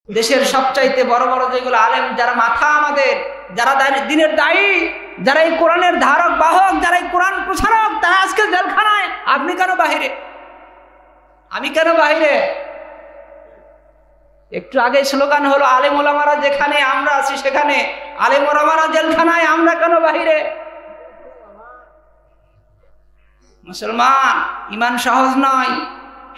দেশের সবচাইতে বড় বড় যেগুলো আলেম, যারা মাথা আমাদের, যারা দিনের দায়ী, যারা এই কোরআনের ধারক বাহক, যারা এই কোরআন প্রচারক, তারা আজকে জেলখানায়। আপনি কেন বাহিরে? আমি কেন বাহিরে? একটু আগে স্লোগান হলো আলেম ওলামারা যেখানে, আমরা আছি সেখানে। আলেম ওলামারা জেলখানায়, আমরা কেন বাহিরে? মুসলমান, ইমান সহজ নয়।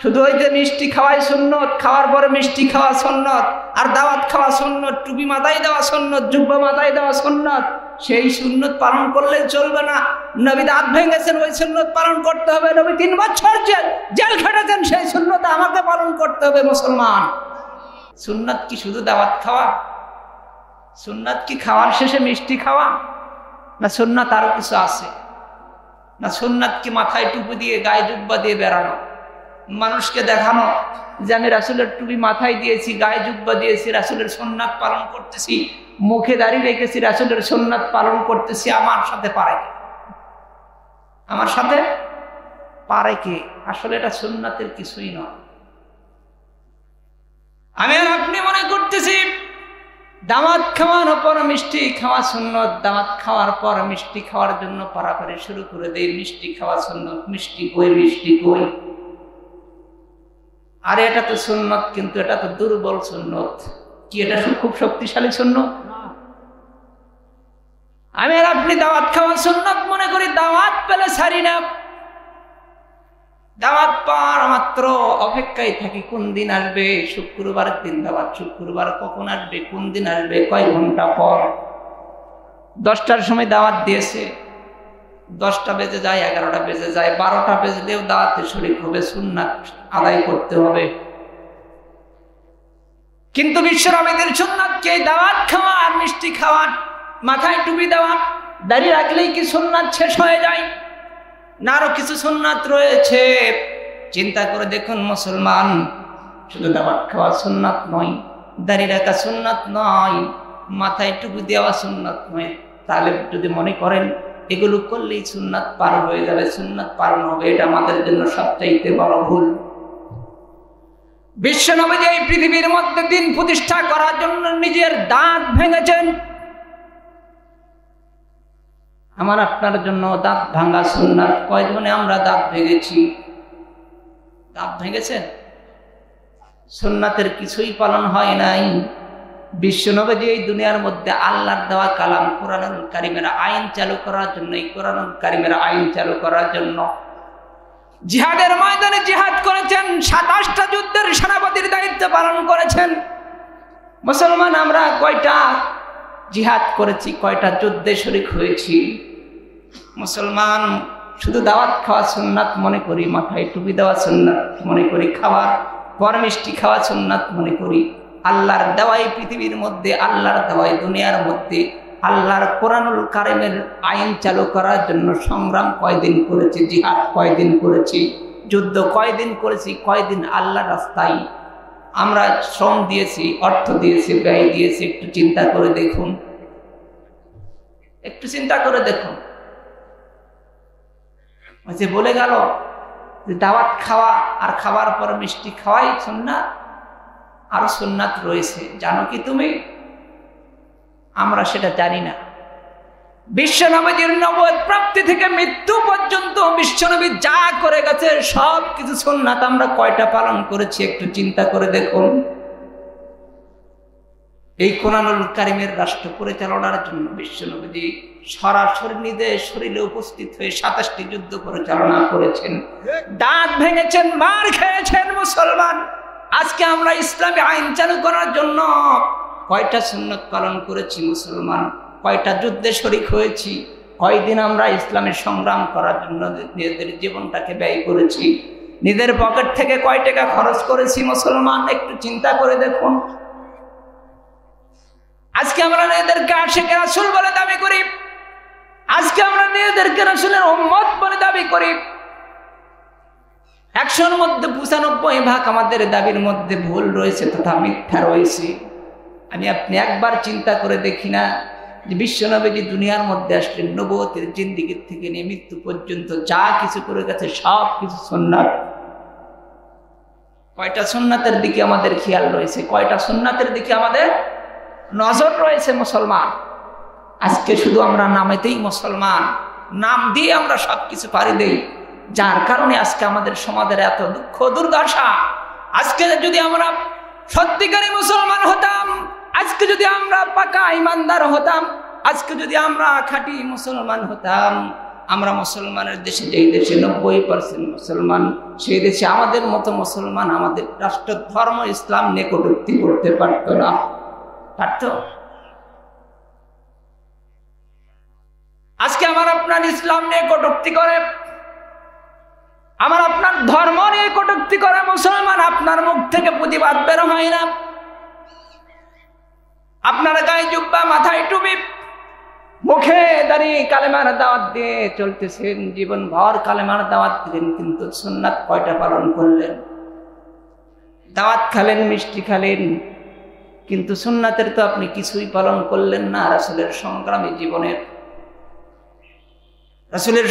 শুধু ওই যে মিষ্টি খাওয়াই সুন্নত, খাওয়ার পরে মিষ্টি খাওয়া সুন্নত, আর দাওয়াত খাওয়া সুন্নত, টুপি মাথায় দেওয়া সুন্নত, জুব্বা মাথায় দেওয়া সুন্নত, সেই সুন্নত পালন করলে চলবে না। নবী দাঁত ভেঙেছেন, ওই সুন্নত পালন করতে হবে। নবী 3 বছর জেল খেটেছেন, সেই সুন্নত আমাকে পালন করতে হবে। মুসলমান, সুন্নত কি শুধু দাওয়াত খাওয়া? সুন্নত কি খাওয়ার শেষে মিষ্টি খাওয়া? না সুন্নত আরো কিছু আছে? না সুন্নত কি মাথায় টুপি দিয়ে, গায়ে জুব্বা দিয়ে বেড়ানো, মানুষকে দেখানো যে আমি রাসূলের টুপি মাথায় দিয়েছি, গায়ে জুব্বা দিয়েছি, রাসূলের সুন্নাত পালন করতেছি, মুখে দাড়ি রেখেছি, রাসূলের সুন্নাত পালন করতেছি? আমার সাথে পারে কে? আমার সাথে পারে কে? আসলে এটা সুন্নাতের কিছুই নয়। আমি আর আপনি মনে করতেছি দাওয়াত খাওয়ার পর মিষ্টি খাওয়া সুন্নত, দাওয়াত খাওয়ার পর মিষ্টি খাওয়ার জন্য পারাপারি শুরু করে দেই, মিষ্টি খাওয়া সুন্নত, মিষ্টি কই, মিষ্টি কই। আরে এটা তো সুন্নত, কিন্তু এটা তো দুর্বল সুন্নত। কি এটা খুব শক্তিশালী সুন্নত? আমি আর আপনি দাওয়াত খাওয়া সুন্নত মনে করি, দাওয়াত পেলে ছাড়ি না। দাওয়াত পাওয়ার মাত্র অপেক্ষায় থাকি, কোন দিন আসবে। শুক্রবারের দিন দাওয়াত, শুক্রবার কখন আসবে, কোন দিন আসবে, কয় ঘন্টা পর। 10টার সময় দাওয়াত দিয়েছে, 10টা বেজে যায়, 11টা বেজে যায়, 12টা বেজলেও দাওয়াতে শরীক হবে, সুন্নাত আদায় করতে হবে। কিন্তু বিশ্বনবীদের সুন্নাত কি দাওয়াত খাওয়া আর মিষ্টি খাওয়া, মাথায় টুপি দেওয়া, দাড়ি রাখলেই কি সুন্নাত শেষ হয়ে যায়? না আরো কিছু সুন্নাত রয়েছে। চিন্তা করে দেখুন মুসলমান, শুধু দাওয়াত খাওয়া সুন্নাত নয়, দাড়ি রাখা সুন্নাত নয়, মাথায় টুপি দেওয়া সুন্নাত নয়। তাহলে যদি মনে করেন এগুলো করলেই সুন্নাত পার হয়ে যাবে, সুন্নাত পালন হবে, এটা আমাদের জন্য সবচাইতে বড় ভুল। বিশ্বনবী এই পৃথিবীর মধ্যে দিন প্রতিষ্ঠা করার জন্য নিজের দাঁত ভেঙেছেন। আমার আপনার জন্য দাঁত ভাঙা সুন্নাত। কয়জনে আমরা দাঁত ভেঙেছি? দাঁত ভেঙেছেন? সুন্নাতের কিছুই পালন হয় নাই। বিশ্বনবী এই দুনিয়ার মধ্যে আল্লাহর দেওয়া কালাম কোরআনুল কারীমের আইন চালু করার জন্য, এই কোরআনুল কারীমের আইন চালু করার জন্য জিহাদের ময়দানে জিহাদ করেছেন, 27টা যুদ্ধের সেনাপতির দায়িত্ব পালন করেছেন। মুসলমান, আমরা কয়টা জিহাদ করেছি, কয়টা যুদ্ধে শরীক হয়েছি? মুসলমান, শুধু দাওয়াত খাওয়া সুন্নাত মনে করি, মাথায় টুপি দেওয়া সুন্নাত মনে করি, খাওয়ার পর মিষ্টি খাওয়া সুন্নাত মনে করি। আল্লাহর দেওয়াই পৃথিবীর মধ্যে, আল্লাহর দেওয়াই দুনিয়ার মধ্যে আল্লাহর কোরআনুল কারীমের আইন চালু করার জন্য সংগ্রাম কয়দিন করেছি, জিহাদ কয়দিন করেছি, যুদ্ধ কয়দিন করেছি, কয়দিন আল্লাহর রাস্তায় আমরা শ্রম দিয়েছি, অর্থ দিয়েছি, ব্যয় দিয়েছি। একটু চিন্তা করে দেখুন, একটু চিন্তা করে দেখুন। যে বলে গেল যে দাওয়াত খাওয়া আর খাবার পর মিষ্টি খাওয়াই সুন্নাত, আরো সুন্নাত রয়েছে, জানো কি তুমি? আমরা সেটা জানি না। বিশ্বনবীর নবুয়ত প্রাপ্তি থেকে মৃত্যু পর্যন্ত বিশ্বনবী যা করে গেছে সব কিছু সুন্নাত আমরা কয়টা পালন করেছি একটু চিন্তা করে দেখুন। এই কোরআনুল কারীমের রাষ্ট্র পরিচালনার জন্য বিশ্বনবী সরাসরি নিজের শরীরে উপস্থিত হয়ে 27টি যুদ্ধ পরিচালনা করেছেন, দাঁত ভেঙেছেন, মার খেয়েছেন। মুসলমান, আজকে আমরা ইসলামী আইন চালু করার জন্য কয়টা সুন্নাত পালন করেছি? মুসলমান, কয়টা যুদ্ধে শরীক হয়েছি? কয়দিন আমরা ইসলামের সংগ্রাম করার জন্য নিজেদের জীবনটাকে ব্যয় করেছি? নিজের পকেট থেকে কয় টাকা খরচ করেছি? মুসলমান, একটু চিন্তা করে দেখুন। আজকে আমরা নিজেদেরকে আশিকে রাসূল বলে দাবি করি, আজকে আমরা নিজেদেরকে রাসূলের উম্মত বলে দাবি করি। 100-র মধ্যে 95% আমাদের দাবির মধ্যে ভুল রয়েছে তথা মিথ্যা রয়েছে। আমি আপনি একবার চিন্তা করে দেখি না যে বিশ্বনবী দুনিয়ার মধ্যে আসলেন, নবুয়তের জিন্দেগির থেকে নিয়ে মৃত্যু পর্যন্ত যা কিছু করে গেছে সব কিছু সুন্নাত। কয়টা সুন্নাতের দিকে আমাদের খেয়াল রয়েছে, কয়টা সুন্নাতের দিকে আমাদের নজর রয়েছে মুসলমান? আজকে শুধু আমরা নামেতেই মুসলমান, নাম দিয়ে আমরা সবকিছু পারি দেই, যার কারণে আজকে আমাদের সমাজের এত দুঃখ দুর্দশা। আজকে যদি আমরা সত্যিকারী মুসলমান হতাম, আজকে যদি আমরা পাকা ইমানদার হতাম, আজকে যদি আমরা খাঁটি মুসলমান হতাম, আমরা মুসলমানের দেশে, যেই দেশে 90% মুসলমান, সেই দেশে আমাদের মতো মুসলমান আমাদের রাষ্ট্র ধর্ম ইসলাম নিয়ে কটূক্তি করতে পারত না। পারত? আজকে আমার আপনার ইসলাম নিয়ে কটূক্তি করে, আমার আপনার ধর্ম নিয়ে কটূক্তি করে মুসলমান, আপনার মুখ থেকে প্রতিবাদ বের হয় না। আপনার গায়ে জুব্বা, মাথায় টুপি, মুখে দাঁড়িয়ে কালেমার দাওয়াত দিয়ে চলতেছেন, জীবন ভর কালেমার দাওয়াত দিলেন, কিন্তু সুন্নাত কয়টা পালন করলেন? দাওয়াত খালেন, মিষ্টি খালেন, কিন্তু সুন্নাতের তো আপনি কিছুই পালন করলেন না। রাসূলের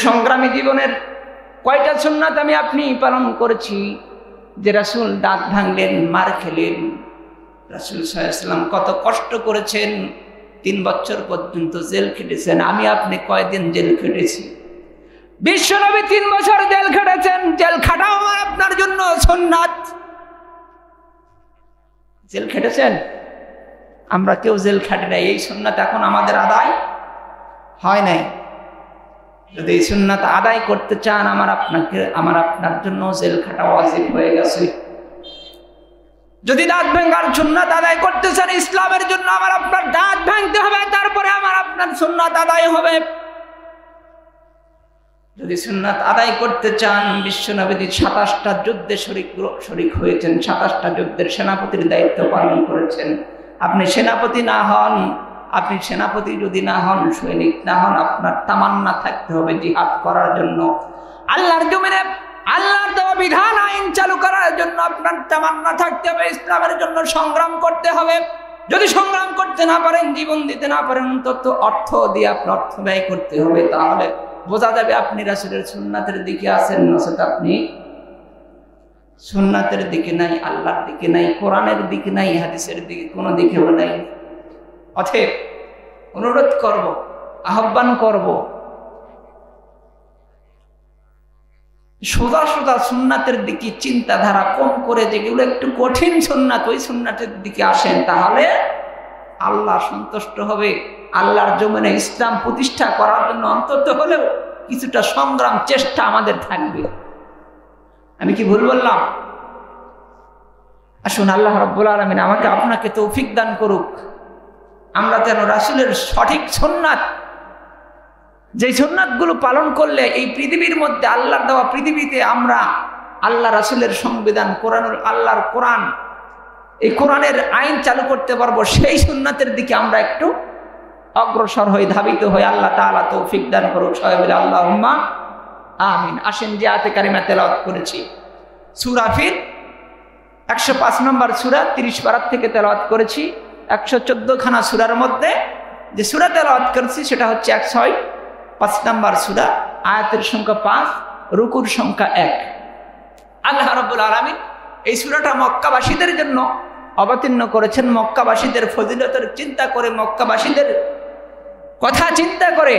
সংগ্রামী জীবনের কয়টা সুন্নাত আমি আপনি পালন করেছি? যে রাসূল দাঁত ভাঙলেন, মার খেলেন, রাসূল সাল্লাল্লাহু আলাইহি ওয়াসাল্লাম কত কষ্ট করেছেন, 3 বছর পর্যন্ত জেল খেটেছেন। আমি আপনি কয়দিন জেল খেটেছি? বিশ্বনবী 3 বছর জেল খেটেছেন। জেল খাটাও আমার আপনার জন্য সুন্নাত। জেল খেটেছেন? আমরা কেউ জেল খাটে নাই। এই সুন্নাত এখন আমাদের আদায় হয় নাই। যদি এই সুন্নাত আদায় করতে চান, আমার আপনার জন্য জেল খাটা ওয়াজিব হয়ে গেছে। যদি দাঁত ভাঙার সুন্নাত আদায় করতে চান, ইসলামের জন্য আমার আপনার দাঁত ভাঙতে হবে, তারপরে আমার আপনার সুন্নাত আদায় হবে। যদি সুন্নাত আদায় করতে চান, বিশ্বনবী 27টা যুদ্ধে শরীক হয়েছেন, 27টা যুদ্ধের সেনাপতির দায়িত্ব পালন করেছেন। আপনি সেনাপতি না হন, আপনি সেনাপতি যদি না হন, সৈনিক না হন, আপনার তামান্না থাকতে হবে জিহাদ করার জন্য, আল্লাহর জমিনে আল্লাহর দেওয়া বিধান আইন চালু করার জন্য আপনার তামান্না থাকতে হবে, ইসলামের জন্য সংগ্রাম করতে হবে। যদি সংগ্রাম করতে না পারেন, জীবন দিতে না পারেন, অন্তত অর্থ দিয়ে আপনি অর্থ ব্যয় করতে হবে, তাহলে বোঝা যাবে আপনি রাসূলের সুন্নাতের দিকে আছেন, নচেত আপনি সুন্নাতের দিকে নাই, আল্লাহর দিকে নাই, কোরআনের দিকে নাই, হাদিসের দিকে কোনো দিকেও নাই। অতএব অনুরোধ করব, আহ্বান করব, সোজা সোজা সুন্নাতের দিকে চিন্তাধারা কম করে, যেগুলো একটু কঠিন সুন্নাত, ওই সুন্নাতের দিকে আসেন, তাহলে আল্লাহ সন্তুষ্ট হবে। আল্লাহর জমিনে ইসলাম প্রতিষ্ঠা করার জন্য অন্তত হলেও কিছুটা সংগ্রাম, চেষ্টা আমাদের থাকবে। আমি কি ভুল বললাম? আসুন, আল্লাহ রাব্বুল আলামিন আমাকে আপনাকে তৌফিক দান করুক, আমরা যেন রাসূলের সঠিক সুন্নাত, যে সুন্নাতগুলো পালন করলে এই পৃথিবীর মধ্যে, আল্লাহর দেওয়া পৃথিবীতে আমরা আল্লাহ রাসূলের সংবিধান, আল্লাহর কোরআন, এই কোরআনের আইন চালু করতে পারবো, সেই সুন্নাতের দিকে আমরা একটু অগ্রসর হই, ধাবিত হই। আল্লাহ তাআলা তৌফিক দান করুক। সবাই বলে আল্লাহুম্মা আমিন। আসেন যে আয়াতে কারিমা তেলাওয়াত করেছি, সূরা ফিল 105 নম্বর সূরা, 30 পারা থেকে তেলাওয়াত করেছি। 114 খানা সূরার মধ্যে যে সূরা তেলাওয়াত করেছি সেটা হচ্ছে 105 নম্বর সূরা, আয়াতের সংখ্যা 5, রুকুর সংখ্যা 1। আল্লাহ রাব্বুল আলামিন এই সূরাটা মক্কাবাসীদের জন্য অবতীর্ণ করেছেন। মক্কাবাসীদের ফজিলতের চিন্তা করে, মক্কাবাসীদের কথা চিন্তা করে,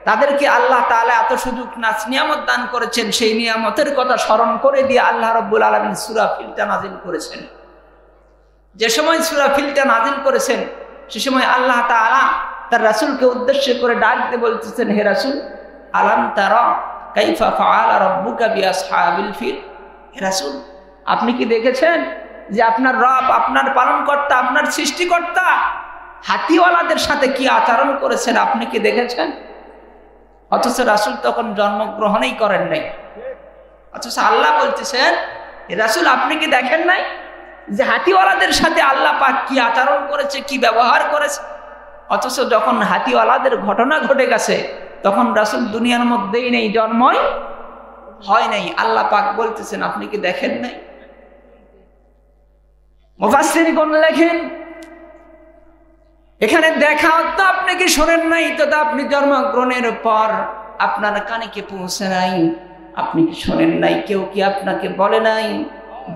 তাদেরকে আল্লাহ তাআলা এত সুযোগ নিয়ামত দান করেছেন, সেই নিয়ামতের কথা স্মরণ করে দিয়ে আল্লাহ রাব্বুল আলামিন সূরা ফিলটা নাজিল করেছেন। যে সময় সূরা ফিলটা নাজিল করেছেন, সে সময় আল্লাহ তাআলা তার রাসূলকে উদ্দেশ্য করে ডাক দিয়ে বলতেছেন, হে রাসূল, আলাম তারা কাইফা ফাআলা রাব্বুকা বিআসহাবিল ফিল। হে রাসূল, আপনি কি দেখেছেন যে আপনার রব, আপনার পালনকর্তা, আপনার সৃষ্টিকর্তা হাতিওয়ালাদের সাথে কি আচরণ করেছেন? আপনি কি দেখেছেন? অথচ রাসূল তখন জন্মগ্রহণই করেন নাই, অথচ আল্লাহ বলতেছেন, হে রাসূল, আপনি কি দেখেন নাই যে হাতিওয়ালাদের সাথে আল্লাহ পাক কি আচরণ করেছে, কি ব্যবহার করেছে? অথচ যখন হাতিওয়ালাদের ঘটনা ঘটে গেছে, তখন রাসূল দুনিয়ার মধ্যেই নেই, জন্মই হয় নাই। আল্লাহ পাক বলতেছেন, আপনি কি দেখেন নাই? মুফাসসিরগণ লেখেন, এখানে দেখা অর্থ আপনি কি শোনেন নাই, তো আপনি জন্মগ্রহণের পর আপনার কানে কি পৌঁছে নাই? আপনি কি শোনেন নাই? কেউ কি আপনাকে বলে নাই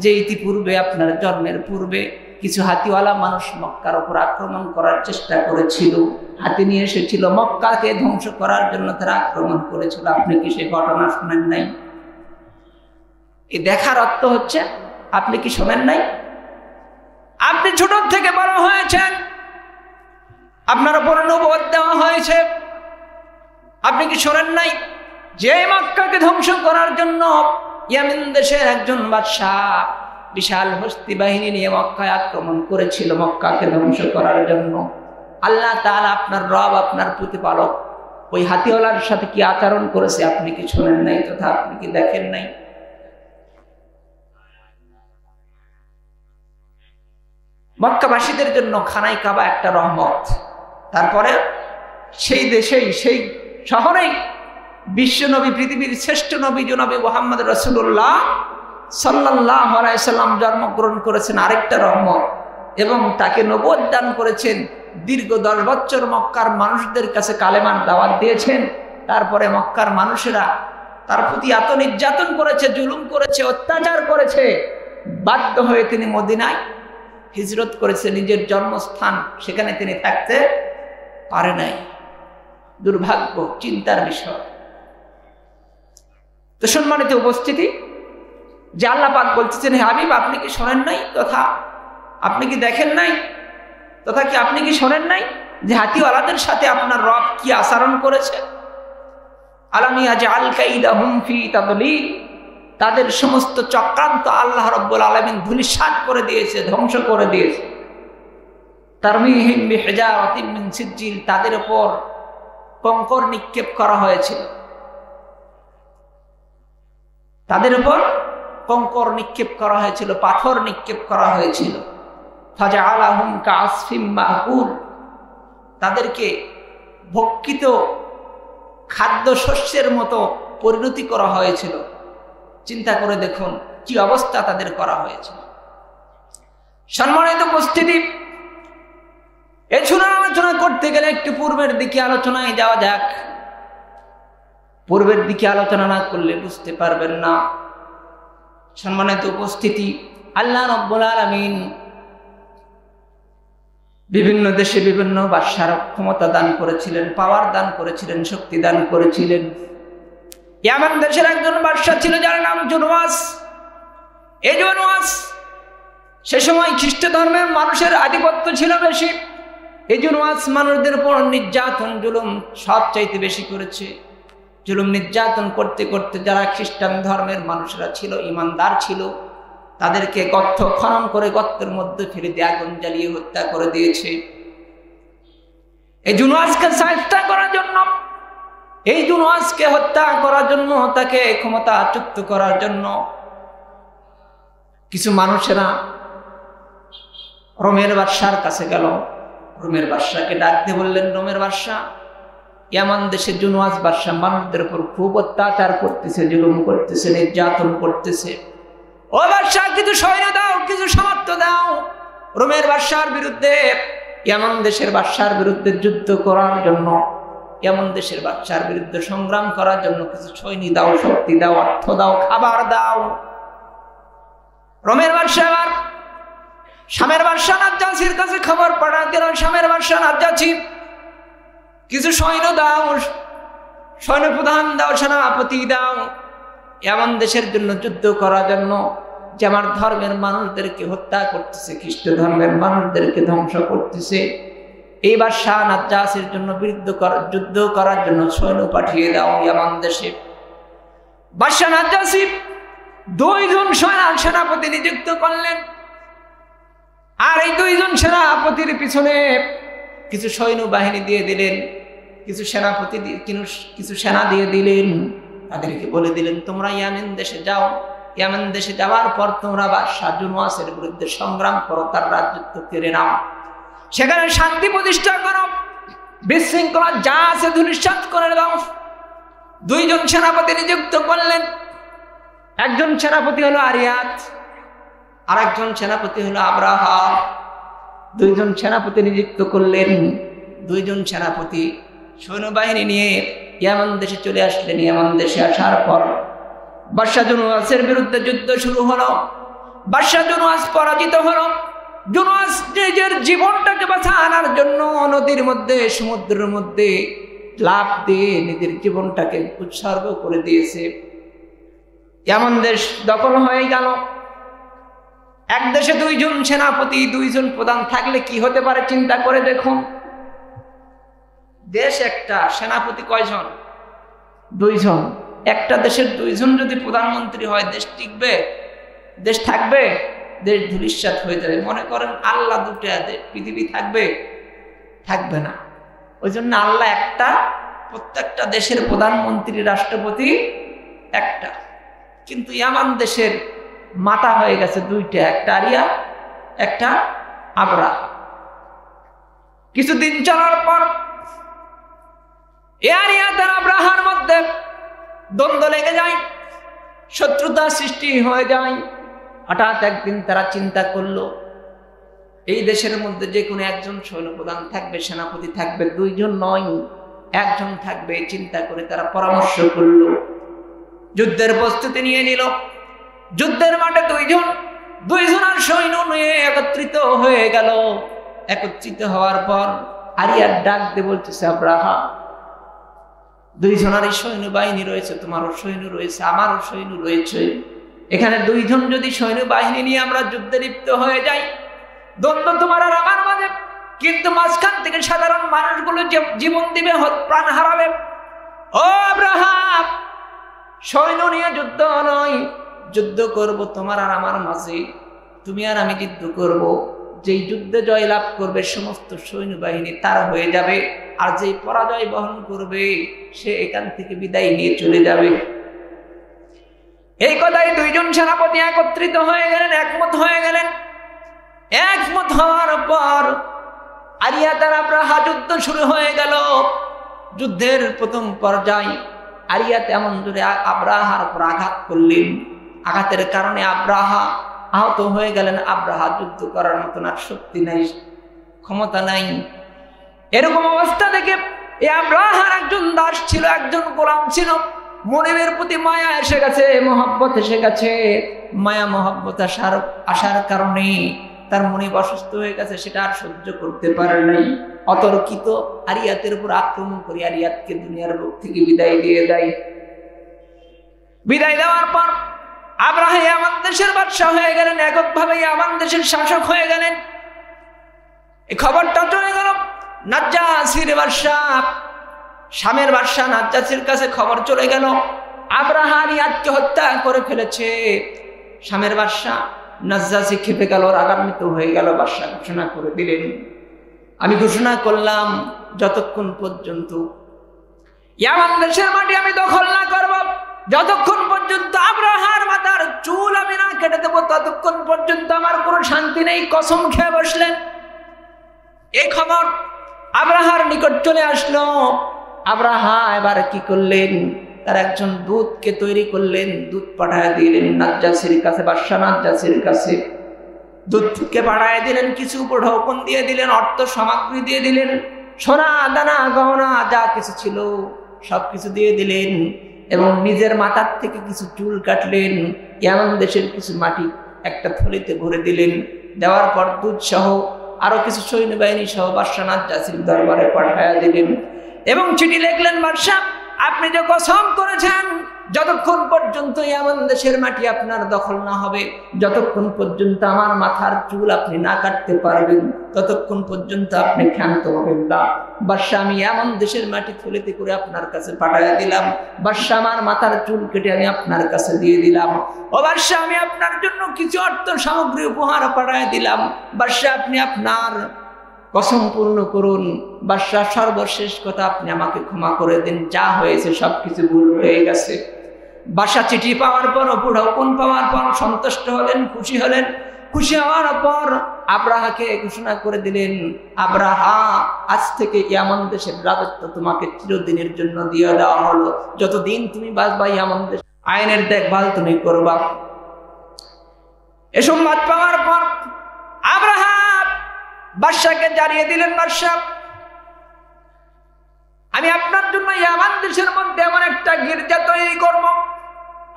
যে ইতিপূর্বে আপনার জন্মের পূর্বে কিছু হাতিওয়ালা মানুষ মক্কার উপর আক্রমণ করার চেষ্টা করেছিল, হাতি নিয়ে এসেছিল, মক্কাকে ধ্বংস করার জন্য তারা আক্রমণ করেছিল। আপনি কি সে ঘটনা শোনেন নাই? এই দেখার অর্থ হচ্ছে আপনি কি শোনেন নাই? আপনি ছোট থেকে বড় হয়েছেন, আপনার উপর নবুয়ত দেওয়া হয়েছে, আপনি কি শোনেন নাই যে মক্কাকে ধ্বংস করার জন্য ইয়ামেন দেশের একজন বাদশাহ বিশাল হস্তি বাহিনী নিয়ে মক্কায় আক্রমণ করেছিল মক্কাকে ধ্বংস করার জন্য? আল্লাহ তাআলা আপনার রব, আপনার প্রতিপালক ওই হাতিওয়ালার সাথে কি আচরণ করেছে আপনি কি শোনেন নাই তথা আপনি কি দেখেন নাই? মক্কাবাসীদের জন্য খানায় কাবা একটা রহমত। তারপরে সেই দেশেই, সেই শহরেই বিশ্ব নবী, পৃথিবীর শ্রেষ্ঠ নবী জনাবে মুহাম্মদ রাসূলুল্লাহ সাল্লাল্লাহু আলাইহি সাল্লাম জন্মগ্রহণ করেছেন, আরেকটা রহমত। এবং তাকে নবুয়ত দান করেছেন। দীর্ঘ 10 বছর মক্কার মানুষদের কাছে কালেমার দাওয়াত দিয়েছেন। তারপরে মক্কার মানুষেরা তার প্রতি এত নির্যাতন করেছে, জুলুম করেছে, অত্যাচার করেছে, বাধ্য হয়ে তিনি মদিনায় হিজরত করেছে, নিজের জন্মস্থান, সেখানে তিনি থাকতে পারে নাই। দুর্ভাগ্য, চিন্তার বিষয়। তো সম্মানিত উপস্থিতি, যে আল্লাহ পাক বলতেছেন, হে হাবিব আপনি কি শোনেন নাই তথা আপনি কি দেখেন নাই তথা কি আপনি কি শোনেন নাই যে হাতিওয়ালাদের সাথে আপনার রব কি আচরণ করেছে? আলাম ইয়াজআল কাইদাহুম ফি তাদলিল, তাদের সমস্ত চক্রান্ত আল্লাহ রাব্বুল আলামিন ধূলিসাৎ করে দিয়েছে, ধ্বংস করে দিয়েছে। তারমিহিম বিহিজারাতিন মিন সিজ্জিল, তাদের উপর কঙ্কর নিক্ষেপ করা হয়েছিল, তাদের উপর কঙ্কর নিক্ষেপ করা হয়েছিল, পাথর নিক্ষেপ করা হয়েছিল। ফাজআলাহুম কাআসফিম মাকুল, তাদেরকে ভক্ষিত খাদ্য শস্যের মতো পরিণতি করা হয়েছিল। চিন্তা করে দেখুন কি অবস্থা তাদের করা হয়েছিল। সম্মানিত উপস্থিতি, এই সুরা আলোচনা করতে গেলে একটু পূর্বের দিকে আলোচনায় যাওয়া যাক। পূর্বের দিকে আলোচনা না করলে বুঝতে পারবেন না। সম্মানিত উপস্থিতি, আল্লাহ রাব্বুল আলামিন বিভিন্ন দেশে বিভিন্ন বাদশার ক্ষমতা দান করেছিলেন, পাওয়ার দান করেছিলেন, শক্তি দান করেছিলেন। ইয়ামান দেশের একজন বাদশা ছিল যার নাম জুনওয়াস। এই জুনওয়াস, সে সময় খ্রিস্ট ধর্মের মানুষের আধিপত্য ছিল বেশি। এই জুনওয়াস মানুষদের উপর নির্যাতন, জুলুম সবচাইতে বেশি করেছে। জুলুম নির্যাতন করতে করতে যারা খ্রিস্টান ধর্মের মানুষরা ছিল, ইমানদার ছিল, তাদেরকে গর্ত খনন করে গর্তের মধ্যে ফেলে দিয়ে আগুন জ্বালিয়ে হত্যা করে দিয়েছে। এই জুনওয়াসকে সাহায্য করার জন্য, এই জুনওয়াসকে হত্যা করার জন্য, তাকে ক্ষমতাচ্যুত করার জন্য কিছু মানুষেরা রোমের বাদশার কাছে গেল। রোমের বাদশাকে ডাক দিয়ে বললেন, রোমের বাদশা, ইয়ামান দেশে জুনওয়াস বাদশা মানুষদের উপর খুব অত্যাচার করতেছে, জুলুম করতেছে, নির্যাতন করতেছে। ও বাদশা, কিছু সৈন্য দাও, কিছু সামর্থ্য দাও, রোমের বাদশার বিরুদ্ধে, ইয়ামান দেশের বাদশার বিরুদ্ধে যুদ্ধ করার জন্য, ইয়ামান দেশের বাদশার বিরুদ্ধে সংগ্রাম করার জন্য কিছু সৈন্য দাও, শক্তি দাও, অর্থ দাও, খাবার দাও। রোমের বাদশা আবার শামের বাদশা নাজ্জাসীর কাছে খবর পাঠান দিল, শামের বাদশা নাজ্জাসী, কিছু সৈন্য দাও, সৈন্য প্রধান দাও, সেনাপতি দাও, এমন দেশের জন্য যুদ্ধ করার জন্য, যে আমার ধর্মের মানুষদেরকে হত্যা করতেছে, খ্রিস্ট ধর্মের মানুষদেরকে ধ্বংস করতেছে। এই বাদশা নাজ্জাসীর জন্য যুদ্ধ করার জন্য সৈন্য পাঠিয়ে দাও ইয়ামান দেশে। বাদশা নাজ্জাসী 2 জন সেনাপতি নিযুক্ত করলেন, আর এই 2 জন সেনাপতির পিছনে কিছু সৈন্য বাহিনী দিয়ে দিলেন, কিছু সেনাপতি কিছু সেনা দিয়ে দিলেন। তাদেরকে বলে দিলেন, তোমরা ইয়ামেন দেশে যাও, ইয়ামেন দেশে যাওয়ার পর তোমরা বাদশা জুনওয়াসের বিরুদ্ধে সংগ্রাম করো, তার রাজত্ব কেড়ে নাও, সেখানে শান্তি প্রতিষ্ঠা করো, বিশৃঙ্খলা যা আছে ধূলিসাৎ করে দাও। 2 জন সেনাপতি নিযুক্ত করলেন। একজন সেনাপতি হলো আরিয়াত, আর একজন সেনাপতি হলো আব্রাহা। 2 জন সেনাপতি নিযুক্ত করলেন। 2 জন সেনাপতি সৈন্যবাহিনী নিয়ে ইয়ামান দেশে চলে আসলেন। ইয়ামান দেশে আসার পর বাদশা জুনওয়াসের বিরুদ্ধে যুদ্ধ শুরু হলো। বাদশা জুনওয়াজ পরাজিত হলো। জুনওয়াজ নিজের জীবনটাকে বাঁচানোর জন্য নদীর মধ্যে, সমুদ্রের মধ্যে লাফ দিয়ে নিজের জীবনটাকে উৎসর্গ করে দিয়েছে। এমন দেশ দখল হয়ে গেল। এক দেশে দুইজন সেনাপতি, দুইজন প্রধান থাকলে কি হতে পারে চিন্তা করে দেখুন। দেশ একটা, সেনাপতি কয়জন? দুইজন। একটা দেশের দুইজন যদি প্রধানমন্ত্রী হয়, দেশ টিকবে? দেশ থাকবে? দেশ ধূলিসাৎ হয়ে যাবে। মনে করেন আল্লাহ দুটো পৃথিবী থাকবে? থাকবে না। ওই জন্য আল্লাহ একটা, প্রত্যেকটা দেশের প্রধানমন্ত্রী, রাষ্ট্রপতি একটা। কিন্তু ইয়ামান দেশের মাথা হয়ে গেছে দুইটা, একটা আরিয়া, একটা আবরাহা। কিছুদিন চলার পর এ আরিয়া আর আবরাহার মধ্যে দ্বন্দ্ব লেগে যায়, শত্রুতা সৃষ্টি হয়ে যায়। হঠাৎ একদিন তারা চিন্তা করলো এই দেশের মধ্যে যে কোনো একজন সৈন্যপ্রধান থাকবে, সেনাপতি থাকবে, দুইজন নয়, একজন থাকবে। চিন্তা করে তারা পরামর্শ করলো, যুদ্ধের প্রস্তুতি নিয়ে নিল। যুদ্ধের মাঠে দুইজন আর সৈন্য নিয়ে একত্রিত হয়ে গেল। একত্রিত হওয়ার পর আরিয়ার ডাক দিয়ে বলতেছে, আবরাহা, দুইজনারই সৈন্যবাহিনী রয়েছে, তোমারও সৈন্য রয়েছে, আমারও সৈন্য রয়েছে। এখানে দুইজন যদি সৈন্যবাহিনী নিয়ে আমরা যুদ্ধে লিপ্ত হয়ে যাই, দ্বন্দ্ব তোমার আর আমার মাঝে, কিন্তু মাঝখান থেকে সাধারণ মানুষগুলো জীবন দিবে, প্রাণ হারাবে। ও আবরাহা, সৈন্য নিয়ে যুদ্ধ নয়, যুদ্ধ করব তোমার আর আমার মাঝে। তুমি আর আমি যুদ্ধ করব। যেই যুদ্ধে জয়লাভ করবে সমস্ত সৈন্যবাহিনী তার হয়ে যাবে, আর যেই পরাজয় বহন করবে সে এখান থেকে বিদায় নিয়ে চলে যাবে। এই কথাই দুইজন সেনাপতি একত্রিত হয়ে গেলেন, একমত হয়ে গেলেন। একমত হওয়ার পর আরিয়া আর আবরাহা যুদ্ধ শুরু হয়ে গেল। যুদ্ধের প্রথম পর্যায়ে আরিয়া তেমন জোরে আবরাহার উপর আঘাত করলেন। আঘাতের কারণে আবরাহা আহত হয়ে গেলেন। আবরাহা যুদ্ধ করার মতন আর শক্তি নাই, ক্ষমতা নাই। এরকম অবস্থা দেখে এই আবরাহার একজন দাস ছিল, একজন গোলাম ছিল। মনিবের প্রতি মায়া এসে গেছে, মহব্বত এসে গেছে। মায়া মহব্বত আসার কারণে তার মনিব অসুস্থ হয়ে গেছে, সেটা আর সহ্য করতে পারে নাই। অতর্কিত আরিয়াতের উপর আক্রমণ করে আরিয়াতকে দুনিয়ার বুক থেকে বিদায় দিয়ে দেয়। বিদায় দেওয়ার পর আবরাহা ইয়ামান দেশের বাদশা হয়ে গেলেন, এককভাবে ইয়ামান দেশের শাসক হয়ে গেলেন। এই খবরটা চলে গেল নাজ্জাসির বাদশা, শামের বাদশা নাজ্জাসির কাছে খবর চলে গেল আবরাহা আরিয়াতকে হত্যা করে ফেলেছে। শামের বাদশা নাজ্জাসি খেপে গেল, রাগান্বিত হয়ে গেল। বাদশা ঘোষণা করে দিলেন, আমি ঘোষণা করলাম যতক্ষণ পর্যন্ত ইয়ামান দেশের মাটি আমি দখল না করব, যতক্ষণ পর্যন্ত আবরাহার মাথার চুল আমি না কেটে দেবো, ততক্ষণ পর্যন্ত আমার কোনো শান্তি নেই। কসম খেয়ে বসলেন। এই খবর আবরাহার নিকট চলে আসলো। আবরাহা এবার কি করলেন, তার একজন দূতকে তৈরি করলেন, দূত পাঠায় দিলেন নাজ্জাসির কাছে, বাদশা নাজ্জাসির কাছে। দূতকে পাঠায় দিলেন, কিছু উপঢৌকন দিয়ে দিলেন, অর্থ সামগ্রী দিয়ে দিলেন, সোনা দানা গহনা যা কিছু ছিল সবকিছু দিয়ে দিলেন, এবং নিজের মাথার থেকে কিছু চুল কাটলেন। ইয়ামান দেশের কিছু মাটি একটা থলিতে ভরে দিলেন। দেওয়ার পর দুধ সহ আরো কিছু সৈন্যবাহিনী সহ বাদশা নাজ্জাসির দরবারে পাঠায়া দিলেন, এবং চিঠি লিখলেন, বাদশা আপনি যে কসম করেছেন যতক্ষণ পর্যন্ত ইয়ামান দেশের মাটি আপনার দখল না হবে, যতক্ষণ পর্যন্ত আমার মাথার চুল আপনি না কাটতে পারবেন, ততক্ষণ পর্যন্ত আপনি ক্ষান্ত হবেন না। বাদশা আমি ইয়ামান দেশের মাটি থলিতে করে আপনার কাছে পাঠাইয়া দিলাম। বাদশা আমার মাথার চুল কেটে আমি আপনার কাছে দিয়ে দিলাম। ও বাদশা আমি আপনার জন্য কিছু অর্থ সামগ্রী উপহার পাঠাইয়া দিলাম। বাদশা আপনি আপনার কসম পূর্ণ করুন। বাদশা সর্বশেষ কথা, আপনি আমাকে ক্ষমা করে দিন, যা হয়েছে সবকিছু ভুল হয়ে গেছে। বাদশা চিঠি পাওয়ার পর, উপঢৌকন পাওয়ার পর সন্তুষ্ট হলেন, খুশি হলেন। খুশি হওয়ার পর আবরাহাকে ঘোষণা করে দিলেন, আবরাহা আজ থেকে ইয়ামান দেশের রাজত্ব তোমাকে চিরদিনের জন্য দিয়ে দেওয়া হলো। যতদিন তুমি বাঁচবা ইয়ামান দেশ আইনের দেখভাল তুমি করবা। এ সংবাদ পাওয়ার পর আবরাহা বাদশাকে জানিয়ে দিলেন, বাদশা আমি আপনার জন্য ইয়ামান দেশের মধ্যে এমন একটা গির্জা তৈরি করব,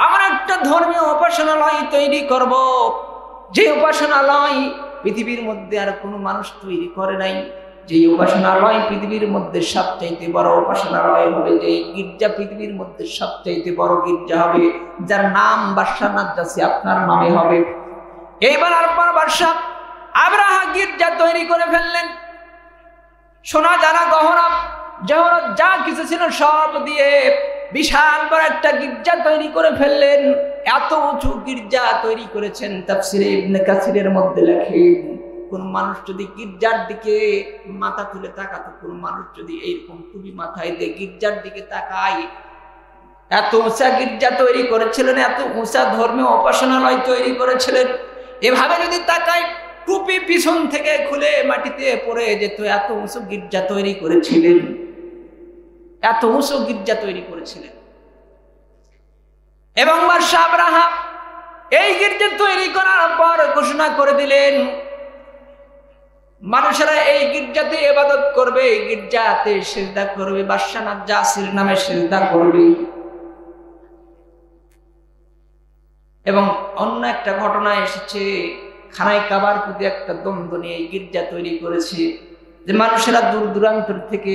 এমন একটা ধর্মীয় উপাসনালয় তৈরি করব, যে উপাসনালয় পৃথিবীর মধ্যে আর কোনো মানুষ তৈরি করে নাই, যে উপাসনালয় পৃথিবীর মধ্যে সবচাইতে বড় উপাসনালয় হবে, যে গির্জা পৃথিবীর মধ্যে সবচাইতে বড় গির্জা হবে, যার নাম বাদশাহ নাজ্জাশী আপনার নামে হবে। এইবার পর বাদশাহ আব্রাহা গির্জা তৈরি করে ফেললেন। সোনা দানা গহনা জহরত যা কিছু ছিল সব দিয়ে বিশাল বড় একটা গির্জা তৈরি করে ফেললেন। এত উঁচু গির্জা তৈরি করেছেন, তাফসিরে ইবনে কাসিরের মধ্যে লেখেন কোন মানুষ যদি গির্জার দিকে মাথা তুলে তাকাতো, কোন মানুষ যদি এইরকম টুপি মাথায় দিয়ে গির্জার দিকে তাকায়, এত উঁচা গির্জা তৈরি করেছিলেন, এত উঁচা ধর্মীয় উপাসনালয় তৈরি করেছিলেন। এভাবে যদি তাকায় টুপি পিছন থেকে খুলে মাটিতে পড়ে যেত, এত উঁচু গির্জা তৈরি করেছিলেন, এত উঁচু গির্জা তৈরি করেছিলেন। এবং বাদশাহ আব্রাহা এই গির্জা তৈরি করার পর ঘোষণা করে দিলেন মানুষেরা এই গির্জাতে ইবাদত করবে, এই গির্জাতে সিজদা করবে, বাদশাহ নাজ্জাশীর নামে সিজদা করবে। এবং অন্য একটা ঘটনা এসেছে, খানায় কাবার প্রতি একটা দ্বন্দ্ব নিয়ে এই গির্জা তৈরি করেছে, যে মানুষেরা দূর দূরান্তর থেকে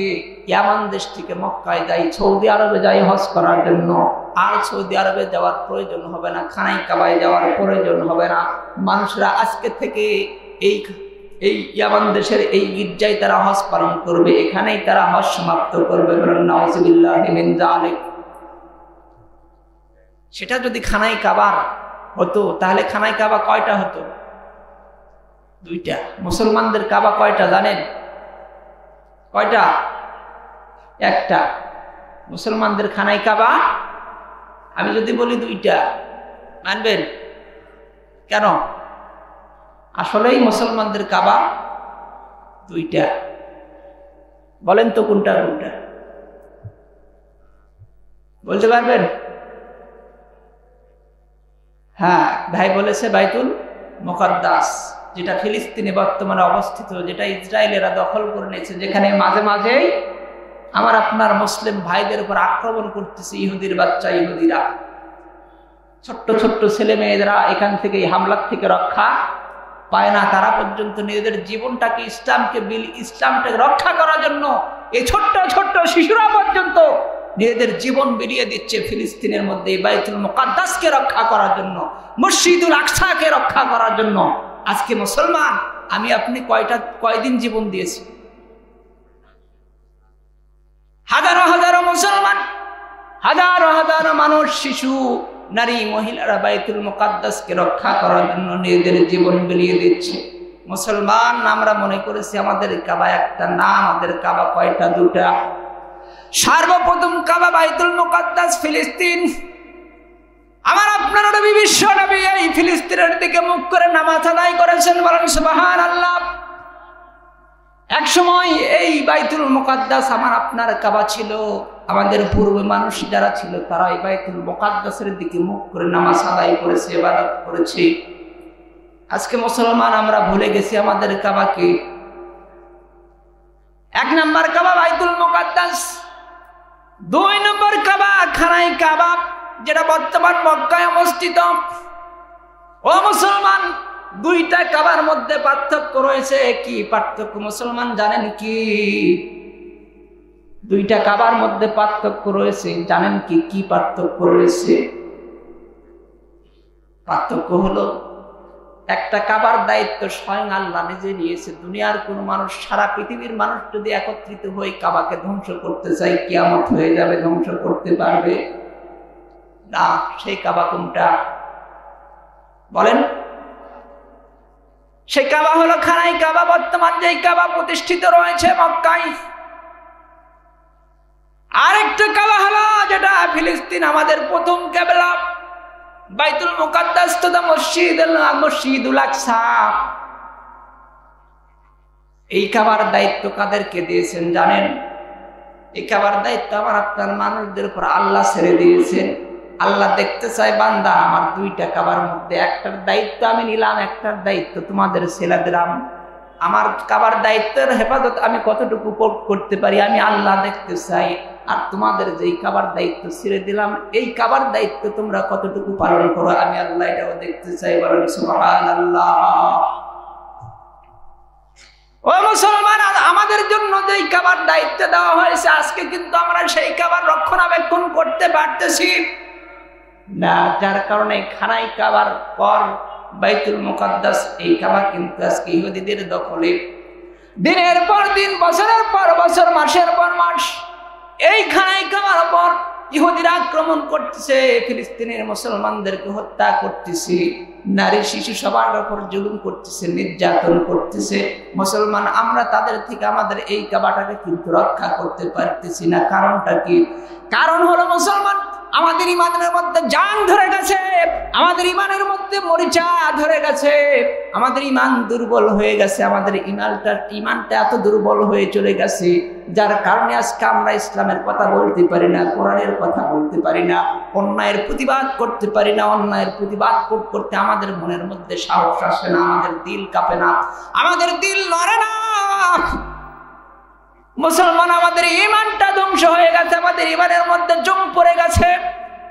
ইয়ামান দেশ থেকে মক্কায় যায়, সৌদি আরবে যায় হজ করার জন্য। আর সৌদি আরবে যাওয়ার প্রয়োজন হবে না, খানায় কাবায় যাওয়ার প্রয়োজন হবে না। মানুষরা আজকে থেকে এই ইয়ামান দেশের এই গির্জায় তারা হজ পালন করবে, এখানেই তারা হজ সমাপ্ত করবে। নাউযুবিল্লাহি মিন যালিক। সেটা যদি খানায় কাবার হতো তাহলে খানায় কাবা কয়টা হতো? দুইটা। মুসলমানদের কাবা কয়টা জানেন? কয়টা? একটা। মুসলমানদের খানায় কাবা আমি যদি বলি দুইটা, মানবেন? কেন? আসলেই মুসলমানদের কাবা দুইটা। বলেন তো কোনটা কোনটা? বলতে পারবেন? হ্যাঁ, ভাই বলেছে বাইতুল মুকাদ্দাস, যেটা ফিলিস্তিনে বর্তমানে অবস্থিত, যেটা ইসরায়েলেরা দখল করে নিয়েছে, যেখানে মাঝে মাঝেই আমার আপনার মুসলিম ভাইদের উপর আক্রমণ করতেছে ইহুদির বাচ্চা ইহুদিরা। ছোট্ট ছোট্ট ছেলে মেয়েরা এখান থেকে হামলার থেকে রক্ষা পায় না, তারা পর্যন্ত নিজেদের জীবনটাকে ইসলামকে রক্ষা করার জন্য এই ছোট্ট ছোট্ট শিশুরা পর্যন্ত নিজেদের জীবন বিলিয়ে দিচ্ছে ফিলিস্তিনের মধ্যে বাইতুল মুকাদ্দাসকে রক্ষা করার জন্য, মসজিদুল আকসাকে রক্ষা করার জন্য। আজকে মুসলমান আমি আপনি কয়দিন জীবন দিয়েছি? হাজারো হাজারো মুসলমান, হাজারো হাজারো মানুষ, শিশু, নারী, মহিলারা বাইতুল মুকাদ্দাসকে রক্ষা করার জন্য নিজেদের জীবন বিলিয়ে দিচ্ছে। মুসলমান আমরা মনে করেছি আমাদের কাবা একটা, না, আমাদের কাবা কয়টা? দুটা। সর্বপ্রথম কাবা বাইতুল মুকাদ্দাস ফিলিস্তিন। আমার আপনার নবী বিশ্ব নবী এই ফিলিস্তিনের দিকে মুখ করে নামাজ আদায় করেছেন, বলেন সুবহানাল্লাহ। এক সময় এই বাইতুল মুকাদ্দাস আমার আপনার কাবা ছিল। আমাদের পূর্বে মানুষ যারা ছিল তারা এই বাইতুল মুকাদ্দাসের দিকে মুখ করে নামাজ আদায় করেছে, ইবাদত করেছে। আজকে মুসলমান আমরা ভুলে গেছি আমাদের কাবাকে। এক নম্বর কাবা বাইতুল মুকাদ্দাস, দুই নম্বর কাবা খানায় কাবা, যেটা বর্তমান মক্কায় অবস্থিত। ও মুসলমান, দুইটা কাবার মধ্যে পার্থক্য রয়েছে। কি পার্থক্য মুসলমান জানেন কি? দুইটা কাবার মধ্যে পার্থক্য রয়েছে, জানেন কি? কি পার্থক্য রয়েছে? পার্থক্য হলো একটা কাবার দায়িত্ব স্বয়ং আল্লাহ নিজে নিয়েছে। দুনিয়ার কোন মানুষ, সারা পৃথিবীর মানুষ যদি একত্রিত হয়ে কাবাকে ধ্বংস করতে চায়, কিয়ামত হয়ে যাবে, ধ্বংস করতে পারবে না। সেই কাবা কোনটা বলেন? সেই কাবা হলো খানায় কাবা, বর্তমান যেই কাবা প্রতিষ্ঠিত রয়েছে মক্কায়। আরেকটা কাবা হলো যেটা ফিলিস্তিন, আমাদের প্রথম কিবলা। বাইতুল মুকাদ্দাস তো মসজিদুল আকসা। এই কাবার দায়িত্ব কাদেরকে দিয়েছেন জানেন? এই কাবার দায়িত্ব আমার আপনার মানুষদের উপর আল্লাহ ছেড়ে দিয়েছেন। আল্লাহ দেখতে চায় বান্দা আমার দুইটা কাবার মধ্যে একটার দায়িত্ব আমি নিলাম, একটার দায়িত্ব তোমাদের ছেড়ে দিলাম। আমার কাবার দায়িত্বের হেফাজত আমি কতটুকু করতে পারি আমি আল্লাহ দেখতে চাই। আর তোমাদের যেই কাবার দায়িত্ব ছেড়ে দিলাম এই কাবার দায়িত্ব তোমরা কতটুকু পালন করো আমি আল্লাহ এটাও দেখতে চাই। বলেন সুবহানাল্লাহ। ও মুসলমান, আমাদের জন্য যেই কাবার দায়িত্ব দেওয়া হয়েছে আজকে কিন্তু আমরা সেই কাবার রক্ষণাবেক্ষণ করতে পারতেছি না, যার কারণে খানাই কাবার পর বাইতুল মুকাদ্দাস এই কাবা কিন্তু আজকে ইহুদিদের দখলে। দিনের পর দিন, বছরের পর বছর, মাসের পর মাস এই খানাই কাবার পর ইহুদিরা আক্রমণ করতেছে, ফিলিস্তিনের মুসলমানদেরকে হত্যা করতেছে, নারী শিশু সবার উপর জুলুম করতেছে, নির্যাতন করতেছে। মুসলমান আমরা তাদের থেকে আমাদের এই কাবাটাকে কিন্তু রক্ষা করতে পারতেছি না। কারণটা কি? কারণ হলো মুসলমান আমাদের ইমানের মধ্যে জান ধরে গেছে, আমাদের ইমানের মধ্যে মরিচা ধরে গেছে, আমাদের ইমান দুর্বল হয়ে গেছে, আমাদের ইমানটা এত দুর্বল হয়ে চলে গেছে যার কারণে আজকে আমরা ইসলামের কথা বলতে পারি না, কোরআনের কথা বলতে পারি না, অন্যায়ের প্রতিবাদ করতে পারি না। অন্যায়ের প্রতিবাদ করতে আমাদের মনের মধ্যে সাহস আসে না, আমাদের দিল কাঁপে না, আমাদের দিল নড়ে না। মুসলমান আমাদের ইমানটা ধ্বংস হয়ে গেছে, আমাদের ইমানের মধ্যে জং পড়ে গেছে,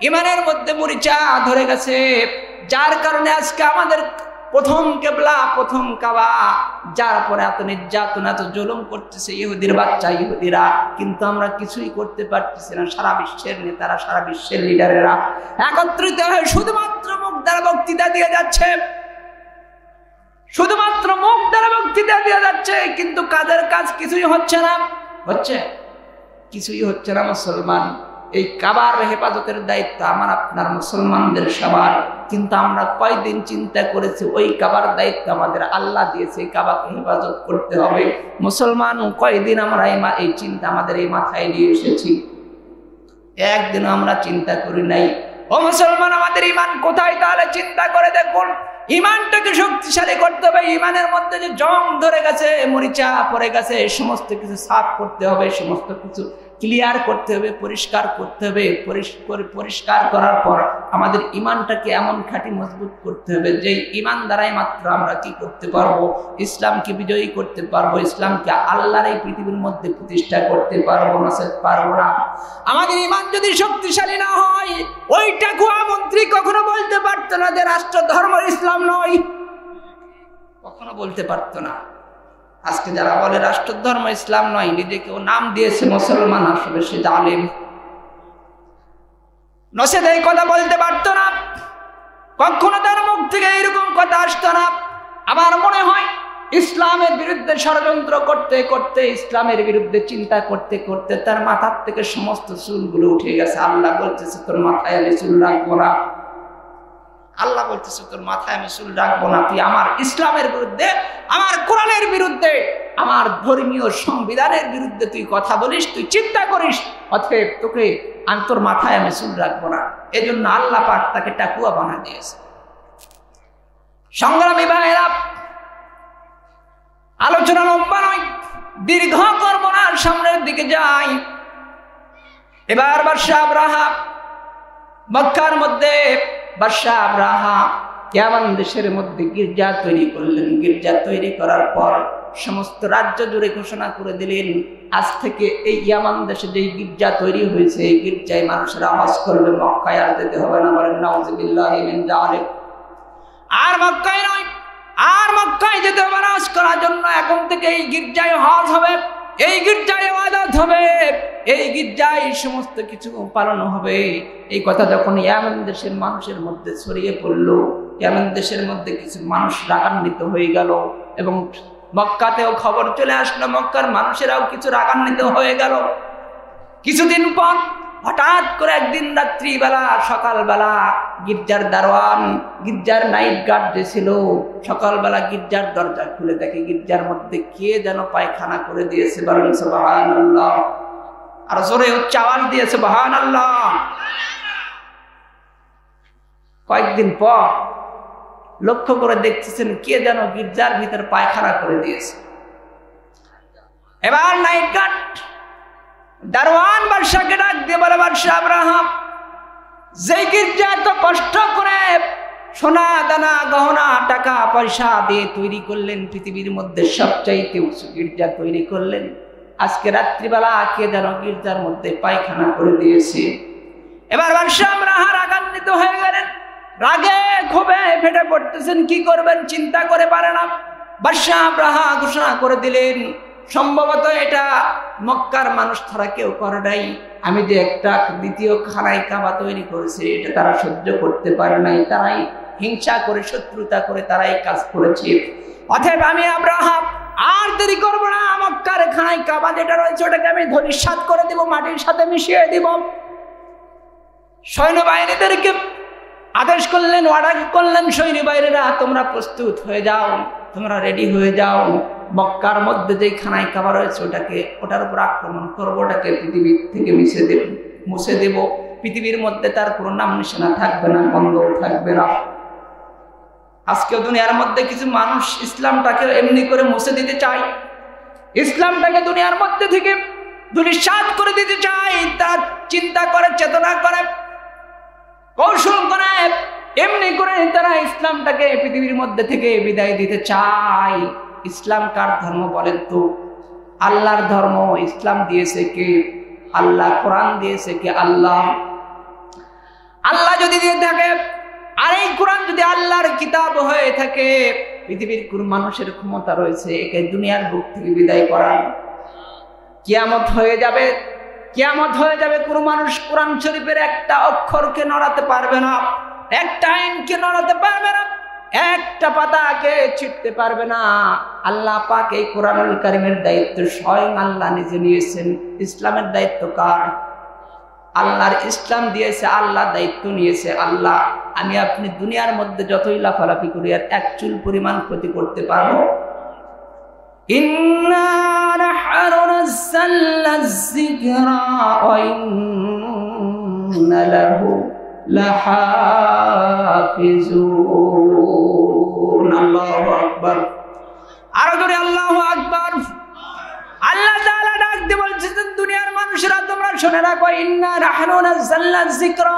ইমানের মধ্যে মরিচা ধরে গেছে, যার কারণে আজকে আমাদের প্রথম কেবলা প্রথম কাবা, যার পরে এত নির্যাতন এত জুলুম করতেছে ইহুদির বাচ্চা ইহুদিরা, কিন্তু আমরা কিছুই করতে পারতেছি না। সারা বিশ্বের নেতারা, সারা বিশ্বের লিডারেরা একত্রিত হয়ে শুধুমাত্র মুখ দ্বারা বক্তৃতা দিয়ে যাচ্ছে, শুধুমাত্র মুখ দ্বারা বক্তৃতা দিয়ে যাচ্ছে, কিন্তু কাজের কাজ কিছুই হচ্ছে না, কিছুই হচ্ছে না। মুসলমান এই কাবার হেফাজতের দায়িত্ব আমার আপনার মুসলমানদের সবার, কিন্তু আমরা কয়দিন চিন্তা করেছি ওই কাবার দায়িত্ব আমাদের আল্লাহ দিয়েছে, এই কাবাকে হেফাজত করতে হবে। মুসলমান কয়দিন আমরা এই চিন্তা আমাদের এই মাথায় নিয়ে এসেছি? একদিনও আমরা চিন্তা করি নাই। ও মুসলমান, আমাদের ইমান কোথায়? তাহলে চিন্তা করে দেখুন। ইমানটাকে শক্তিশালী করতে হবে, ইমানের মধ্যে যে জং ধরে গেছে, মরিচা পড়ে গেছে, সমস্ত কিছু সাফ করতে হবে, সমস্ত কিছু ক্লিয়ার করতে হবে, পরিষ্কার করতে হবে। পরিষ্কার করার পর আমাদের ইমানটাকে এমন খাঁটি মজবুত করতে হবে যে ইমান দ্বারাই মাত্র আমরা কি করতে পারবো? ইসলামকে বিজয়ী করতে পারবো, ইসলামকে আল্লাহর এই পৃথিবীর মধ্যে প্রতিষ্ঠা করতে পারবো না, পারবো না। আমাদের ইমান যদি শক্তিশালী না হয়, ওই টাকুয়া মন্ত্রী কখনো বলতে পারতো না যে রাষ্ট্র ধর্ম ইসলাম নয়, কখনো বলতে পারতো না। আজকে যারা বলে রাষ্ট্র ধর্ম ইসলাম নয়, নিজেকেও নাম দিয়েছে মুসলমান, আসলে সে জালেম। নসেদ এই কথা বলতে পারতো না, কখনো তার মুখ থেকে এরকম কথা আসতো না। আমার মনে হয় ইসলামের বিরুদ্ধে ষড়যন্ত্র করতে করতে, ইসলামের বিরুদ্ধে চিন্তা করতে করতে তার মাথার থেকে সমস্ত চুলগুলো উঠে গেছে। আল্লাহ বলতেছে তোর মাথায় আমি চুল রাখবো না, আল্লাহ বলতেছে তোর মাথায় আমি চুল রাখবো না। তুই আমার ইসলামের বিরুদ্ধে, আমার কোরআনের বিরুদ্ধে, আমার ধর্মীয় সংবিধানের বিরুদ্ধে তুই কথা বলিস, তুই চিন্তা করিস, অতএব তোকে আমি তোর মাথায় আমি চুল রাখবো না। এই জন্য আল্লাহ পাক তাকে টাকুয়া বানা দিয়েছে। সংগ্রামী ভাইয়েরা, আলোচনা লম্বা নয়, দীর্ঘ করবো না, সামনের দিকে যাই। এবার বাদশাহ আবরাহা, মক্কার মধ্যে বাদশাহ আবরাহা ইয়ামান দেশের মধ্যে গির্জা তৈরি করলেন। গির্জা তৈরি করার পর সমস্ত রাজ্য জুড়ে ঘোষণা করে দিলেন, আজ থেকে এই ইয়ামান দেশে যেই গির্জা তৈরি হয়েছে এই গির্জায় মানুষেরা হজ করবে, মক্কায় আর যেতে হবে না। বলেন নাউযুবিল্লাহি মিন যালিক। আর মক্কায় নয়, আর মক্কায় যেতে হবে না হজ করার জন্য, এখন থেকে এই গির্জায় হজ হবে, এই গির্জায় ইবাদত হবে, এই গির্জায় সমস্ত কিছু পালন হবে। এই কথা যখন ইয়ামান দেশের মানুষের মধ্যে ছড়িয়ে পড়লো, ইয়ামান দেশের মধ্যে কিছু মানুষ রাগান্বিত হয়ে গেল এবং মক্কাতেও খবর চলে আসলো, মক্কার মানুষেরাও কিছু রাগান্বিত হয়ে গেল। কিছুদিন পর হঠাৎ করে একদিন রাত্রিবেলা, সকালবেলা গির্জার দারোয়ান, গির্জার নাইট গার্ড যে ছিল, সকালবেলা গির্জার দরজা খুলে দেখে গির্জার মধ্যে কে যেন পায়খানা করে দিয়েছে। বলেন সুবহানাল্লাহ। আর জোরে উচ্চ আওয়াজ দিয়ে সুবহানাল্লাহ। কয়েকদিন পর লক্ষ্য করে দেখতেছেন কে যেন গির্জার ভিতর পায়খানা করে দিয়েছে। এবার নাইট গার্ড দারোয়ান বাদশাকে ডাক দিয়ে বলে, বাদশাহ আবরাহা, যে গির্জা এত কষ্ট করে সোনা দানা গহনা টাকা পয়সা দিয়ে তৈরি করলেন, পৃথিবীর মধ্যে সবচাইতে উঁচু গির্জা তৈরি করলেন। আজকে রাত্রিবেলা কে যেন গির্জার মধ্যে পায়খানা করে দিয়েছে। এবার বাদশাহ আবরাহা রাগান্বিত হয়ে গেলেন, রাগে ক্ষোভে ফেটে পড়তেছেন, কি করবেন চিন্তা করে পারে না। বাদশাহ আবরাহা ঘোষণা করে দিলেন, সম্ভবত এটা মক্কার মানুষ ছাড়া কেউ করে নাই। আমি যে একটা দ্বিতীয় খানায় কাবা তৈরি করেছি এটা তারা সহ্য করতে পারে নাই, তারাই হিংসা করে শত্রুতা করে তারাই কাজ করেছে। অতএব আমি আবরাহা আর দেরি করবো না, মক্কার খানায় কাবা যেটা রয়েছে ওটাকে আমি ধূলিসাৎ করে দিব, মাটির সাথে মিশিয়ে দিব। সৈন্যবাহিনীদেরকে আদেশ করলেন, অর্ডার করলেন, সৈন্যবাহিনীরা তোমরা প্রস্তুত হয়ে যাও, তোমরা রেডি হয়ে যাও। মক্কার মধ্যে যেই খানায় কাবা রয়েছে ওটার উপর আক্রমণ করবো, ওটাকে পৃথিবীর থেকে মুছে দেব। পৃথিবীর মধ্যে তার কোনো নাম নিশানা থাকবে না, গন্ধও থাকবে না। আজকেও দুনিয়ার মধ্যে কিছু মানুষ ইসলামটাকে এমনি করে মুছে দিতে চায়, ইসলামটাকে দুনিয়ার মধ্যে থেকে ধূলিসাৎ করে দিতে চায়। তার চিন্তা করে, চেতনা করে, কৌশল করে, এমনি করে তারা ইসলামটাকে পৃথিবীর মধ্যে থেকে বিদায় দিতে চায়। ইসলাম কার ধর্ম বলেন তো? আল্লাহর ধর্ম। ইসলাম দিয়েছে কে? আল্লাহ। কোরআন দিয়েছে কে? আল্লাহ। আল্লাহ যদি দিয়ে থাকে, আর এই কোরআন যদি আল্লাহর কিতাব হয়ে থাকে, পৃথিবীর কোন মানুষের ক্ষমতা রয়েছে একে দুনিয়ার বুক থেকে বিদায় করার? কিয়ামত হয়ে যাবে, কিয়ামত হয়ে যাবে, কোন মানুষ কোরআন শরীফের একটা অক্ষরকে নড়াতে পারবে না, একটা আইনকে নড়াতে পারবে না, একটা পাতাকে ছিটতে পারবে না। আল্লাহ পাক এই কোরআনুল কারীমের দায়িত্ব স্বয়ং আল্লাহ নিজে নিয়েছেন। ইসলামের দায়িত্ব কার? আল্লাহর। ইসলাম দিয়েছে আল্লাহ, দায়িত্ব নিয়েছে আল্লাহ। আমি আপনি দুনিয়ার মধ্যে যতই লাফালাফি করি আর এক চুল পরিমাণ ক্ষতি করতে পারবো? ইন্না নাহনু নাযালনা যিকরা ওয়া ইন্না লাহু লাহাফিজুন। আল্লাহু আকবার। আরো জোরে আল্লাহু আকবার। আল্লাহ তাআলা ডাক দিয়ে বলছেন, দুনিয়ার মানুষেরা তোমরা শুনে রাখো, ইন্না নাহনু নাযালনা যিকরা,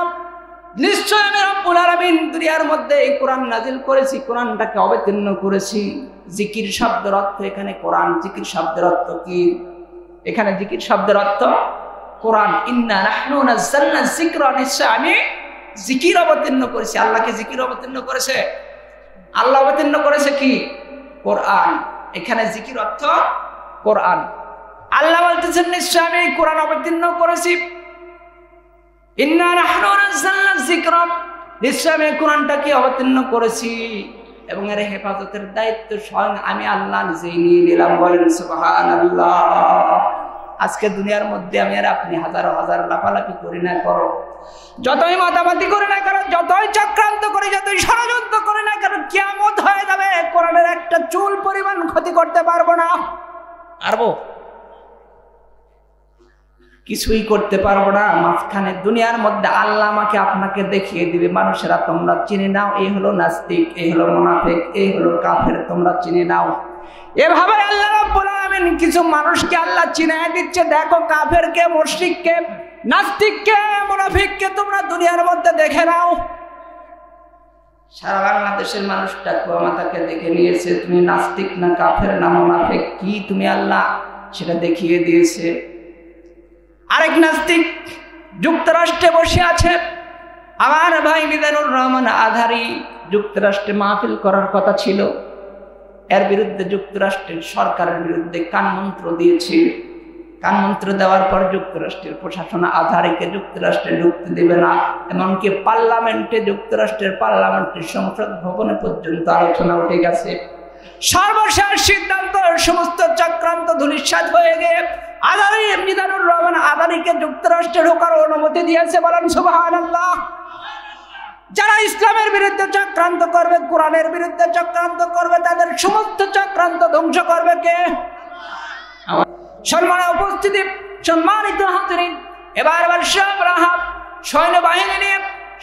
নিশ্চয় আমি রব্বুল আলামিন দুনিয়ার মধ্যে এই কোরআন নাজিল করেছি, কোরআনটাকে অবতীর্ণ করেছি। জিকির শব্দের অর্থ এখানে কোরআন। জিকির শব্দের অর্থ কি? এখানে জিকির শব্দের অর্থ কোরআন। ইন্না নাহনু নাযালনা যিকরা, নিশ্চয় আমি জিকির অবতীর্ণ করেছি। আল্লাহকে জিকির অবতীর্ণ করেছে, আল্লাহ অবতীর্ণ করেছে কি? কোরআন। এখানে জিকির অর্থ কোরআন। আল্লাহ বলতেছেন নিশ্চয় আমি কোরআন অবতীর্ণ করেছি। ইন্না নাহনু নাযালনা যিকরা, নিশ্চয় আমি কোরআনটাকে অবতীর্ণ করেছি এবং এর হেফাজতের দায়িত্ব স্বয়ং আমি আল্লাহ নিজেই নিয়ে নিলাম। বলেন সুবহানাল্লাহ। আজকে দুনিয়ার মধ্যে আমি আর আপনি হাজার হাজার লাফালাফি করি না করো, যতই মাতামাতি করে না কেন, যতই চক্রান্ত করি, যতই ষড়যন্ত্র করে না কেন, কিয়ামত হয়ে যাবে, কোরআনের একটা চুল পরিমাণ ক্ষতি করতে পারবো না। পারবো? কিছুই করতে পারবো না। মাঝখানে দুনিয়ার মধ্যে আল্লাহ আমাকে আপনাকে দেখিয়ে দিবে, মানুষেরা তোমরা চিনে নাও, এই হলো নাস্তিক, এই হলো মুনাফিক, এই হলো কাফের, তোমরা চিনে নাও। এভাবে আল্লাহ রাব্বুল আলামিন কিছু মানুষকে আল্লাহ চিনায় দিচ্ছে, দেখো কাফেরকে, মুশরিককে, নাস্তিককে, মুনাফিককে তোমরা দুনিয়ার মধ্যে দেখে নাও। সারা বাংলাদেশের মানুষটা কুয়ামাতাকে দেখে নিয়েছে, তুমি নাস্তিক না কাফের না মুনাফিক কি তুমি আল্লাহ সেটা দেখিয়ে দিয়েছে। আরেক নাস্তিক যুক্তরাষ্ট্রে বসে আছে, আমার ভাই মিজানুর রহমান আধারী যুক্তরাষ্ট্রে মাহফিল করার কথা ছিল, এর বিরুদ্ধে যুক্তরাষ্ট্রের সরকারের বিরুদ্ধে কানমন্ত্র দিয়েছে। কানমন্ত্র দেওয়ার পর যুক্তরাষ্ট্রের প্রশাসন আধারীকে যুক্তরাষ্ট্রে ঢুকতে দেবে না, এমনকি পার্লামেন্টে, যুক্তরাষ্ট্রের পার্লামেন্টের সংসদ ভবনে পর্যন্ত আলোচনা উঠে গেছে। সর্বশেষ সিদ্ধান্ত, সমস্ত চক্রান্ত ধূলিসাৎ হয়ে গিয়ে আধারী মিজানুর রহমান আধারীকে যুক্তরাষ্ট্রে ঢোকার অনুমতি দিয়েছে। বলেন সুবহানাল্লাহ। যারা ইসলামের বিরুদ্ধে চক্রান্ত করবে, কোরআনের বিরুদ্ধে চক্রান্ত করবে, তাদের সমস্ত চক্রান্ত ধ্বংস করবে কে? সম্মানিত উপস্থিতি, সম্মানিত হাজিরিন, এবার বাদশাহ আবরাহা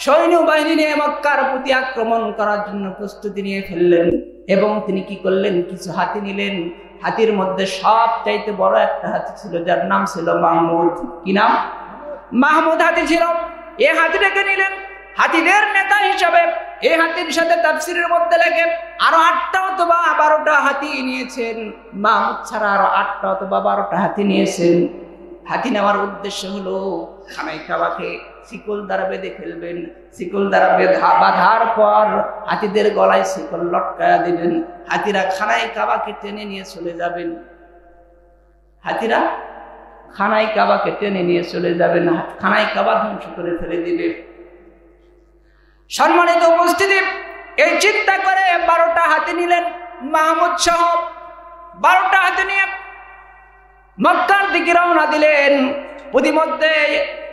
সৈন্যবাহিনী নিয়ে মক্কার প্রতি আক্রমণ করার জন্য প্রস্তুতি নিয়ে ফেললেন এবং তিনি কি করলেন? কিছু হাতি নিলেন। হাতির মধ্যে সব চাইতে বড় একটা হাতি ছিল, যার নাম ছিল মাহমুদ। কি নাম? মাহমুদ হাতি ছিল। এই হাতিটাকে নিলেন, হাতিদের নেতা হিসাবে এই হাতির সাথে তাফসীরের মধ্যে লেখে আরো 8টা অথবা 12টা হাতি নিয়েছেন, মাহমুদ ছাড়া আরো 8টা অথবা 12টা হাতি নিয়েছেন। হাতি নেওয়ার উদ্দেশ্য হলো খানায় কাবাকে শিকল দ্বারা বেঁধে ফেলবেন। শিকল দ্বারা বাঁধার পর হাতিদের গলায় শিকল লটকায়া দিবেন। হাতিরা খানায় কাবাকে টেনে নিয়ে চলে যাবেন। হাতিরা খানায় কাবাকে টেনে নিয়ে চলে যাবেন, খানায় কাবা ধ্বংস করে ফেলে দিবে। সম্মানিত উপস্থিতি, এই চিন্তা করে 12টা হাতি নিলেন মাহমুদ সহ। 12টা হাতি নিয়ে মক্কার দিকে রওনা দিলেন। প্রতিমধ্যে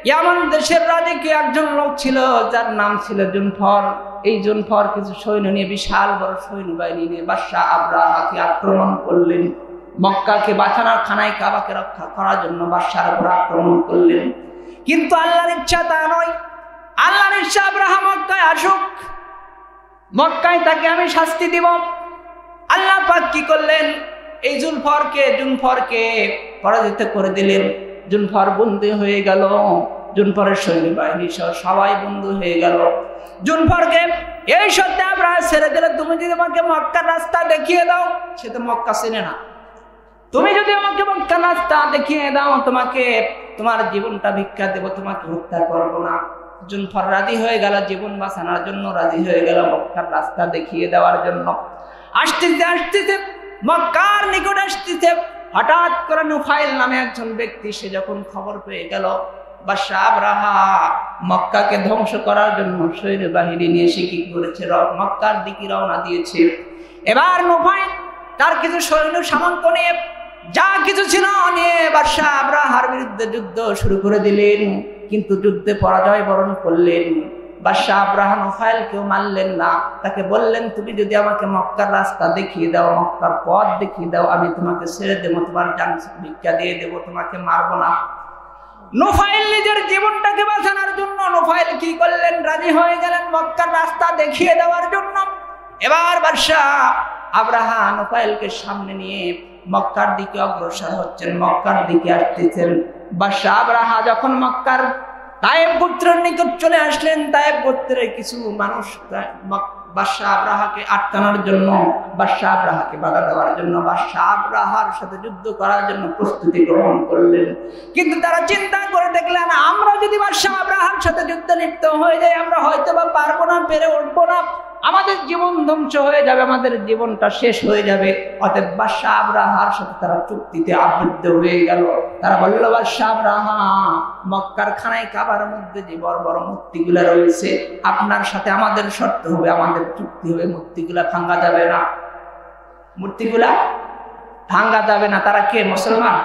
ইয়ামান দেশের রাজকীয় একজন লোক ছিল যার নাম ছিল জুনফর। এই জুনফর কিছু সৈন্য নিয়ে, বিশাল বড় সৈন্যবাহিনী নিয়ে বাদশাহ আবরাহাকে আক্রমণ করলেন। মক্কাকে বাঁচানোর, খানায় কাবাকে রক্ষা করার জন্য বাদশার উপর আক্রমণ করলেন। কিন্তু আল্লাহর ইচ্ছা তা নয়। আল্লাহর ইচ্ছা আবরাহা মক্কায় আসুক, মক্কায় তাকে আমি শাস্তি দিব। আল্লাহ পাক কি করলেন? এই জুনফরকে পরাজিত করে দিলেন। জুনফর বন্দী হয়ে গেল, জুনফরের সৈন্যবাহিনী সহ সবাই বন্দী হয়ে গেল। জুনফরকে এই সত্যি আবরাহা ছেড়ে দিলে, তুমি যদি আমাকে মক্কার রাস্তা দেখিয়ে দাও, সে তো মক্কা চেনে না, তুমি যদি আমাকে মক্কার রাস্তা দেখিয়ে দাও, তোমাকে তোমার জীবনটা ভিক্ষা দেব, তোমাকে হত্যা করবো না। জুনফর রাজি হয়ে গেল, জীবন বাঁচানোর জন্য রাজি হয়ে গেল, মক্কার রাস্তা দেখিয়ে দেওয়ার জন্য। আসতেছে মক্কার নিকট আসতেছে, হঠাৎ করে নুফাইল নামে একজন ব্যক্তি, সে যখন খবর পেয়ে গেল বাদশাহ আবরাহা মক্কাকে ধ্বংস করার জন্য সৈন্যবাহিনী নিয়ে সে কি করেছে, মক্কার দিকে রওনা দিয়েছে। এবার নুফাইল তার কিছু সৈন্য সামন্ত নিয়ে, যা কিছু ছিল নিয়ে বাদশাহ আবরাহার বিরুদ্ধে যুদ্ধ শুরু করে দিলেন। কিন্তু যুদ্ধে পরাজয় বরণ করলেন। বাদশাহ আবরাহা নুফাইলকেও মারলেন না, তাকে বললেন তুমি যদি আমাকে মক্কার রাস্তা দেখিয়ে দাও, মক্কার পথ দেখিয়ে দাও, আমি তোমাকে ছেড়ে দেবো, তোমার জান ভিক্ষা দিয়ে দেবো, তোমাকে মারবো না। নুফাইল নিজের জীবনটাকে বাঁচানোর জন্য নুফাইল কি করলেন? রাজি হয়ে গেলেন মক্কার রাস্তা দেখিয়ে দেওয়ার জন্য। এবার বাদশাহ আবরাহা নুফাইলকে সামনে নিয়ে মক্কার দিকে অগ্রসর হচ্ছেন, মক্কার দিকে আসতেছেন। বাদশাহ আবরাহা যখন মক্কার তায়েব গোত্রের নিকট চলে আসলেন, তায়েব গোত্রের কিছু মানুষ বাদশাহ আবরাহাকে আটকানোর জন্য, বাদশাহ আবরাহাকে বাধা দেওয়ার জন্য, বাদশাহ আবরাহার সাথে যুদ্ধ করার জন্য প্রস্তুতি গ্রহণ করলেন। কিন্তু তারা চিন্তা করে দেখলেন, আমরা যদি বাদশাহ আবরাহার সাথে যুদ্ধে লিপ্ত হয়ে যাই, আমরা হয়তো বা পারবো না, পেরে উঠবো না, আমাদের জীবন ধ্বংস হয়ে যাবে, আমাদের জীবনটা শেষ হয়ে যাবে। অতএব বাদশাহ আবরাহার সাথে তারা চুক্তিতে আবদ্ধ হয়ে গেল। তারা বলল, বাদশাহ আবরাহা, মক্কার খানায় কাবার মধ্যে যে বড় বড় মূর্তিগুলা রয়েছে, আপনার সাথে আমাদের শর্ত হবে, আমাদের চুক্তি হবে, মূর্তিগুলা ভাঙা যাবে না, মূর্তিগুলা ভাঙা যাবে না। তারা কে? মুসলমান।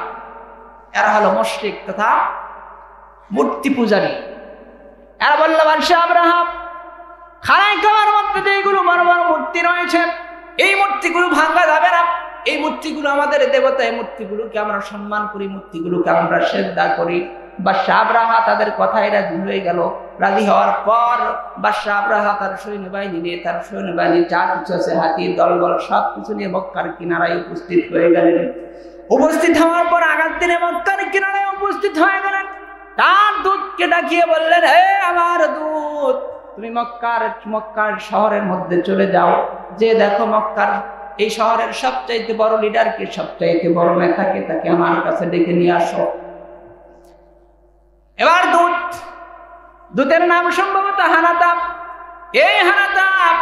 এরা হলো মুশরিক তথা মূর্তি পূজারী। এরা বলল, বাদশাহ আবরাহা, খানায় কাবার মধ্যে যেগুলো বড় বড় মূর্তি রয়েছে, এই মূর্তিগুলো ভাঙা যাবে না। এই মূর্তিগুলো আমাদের দেবতা, এই মূর্তিগুলোকে আমরা সম্মান করি, মূর্তিগুলোকে আমরা শ্রদ্ধা করি। বাদশাহ আবরাহা তাদের কথায় রাজি হয়ে গেল। রাজি হওয়ার পর বাদশাহ আবরাহা তার সৈন্যবাহিনী নিয়ে, তার সৈন্যবাহিনী যা কিছু আছে, হাতির দলবল সব কিছু নিয়ে মক্কার কিনারায় উপস্থিত হয়ে গেলেন। উপস্থিত হওয়ার পর আগার দিনে মক্কার কিনারায় উপস্থিত হয়ে গেলেন। তার দূতকে ডাকিয়ে বললেন, হে আমার দূত, তুমি মক্কার শহরের মধ্যে চলে যাও, যে দেখো মক্কার এই শহরের সবচাইতে বড় লিডারকে, সবচাইতে বড় নেতাকে, তাকে আমার কাছে ডেকে নিয়ে আসো। এবার দূতের নাম সম্ভবত হানাতাব। এই হানাতাব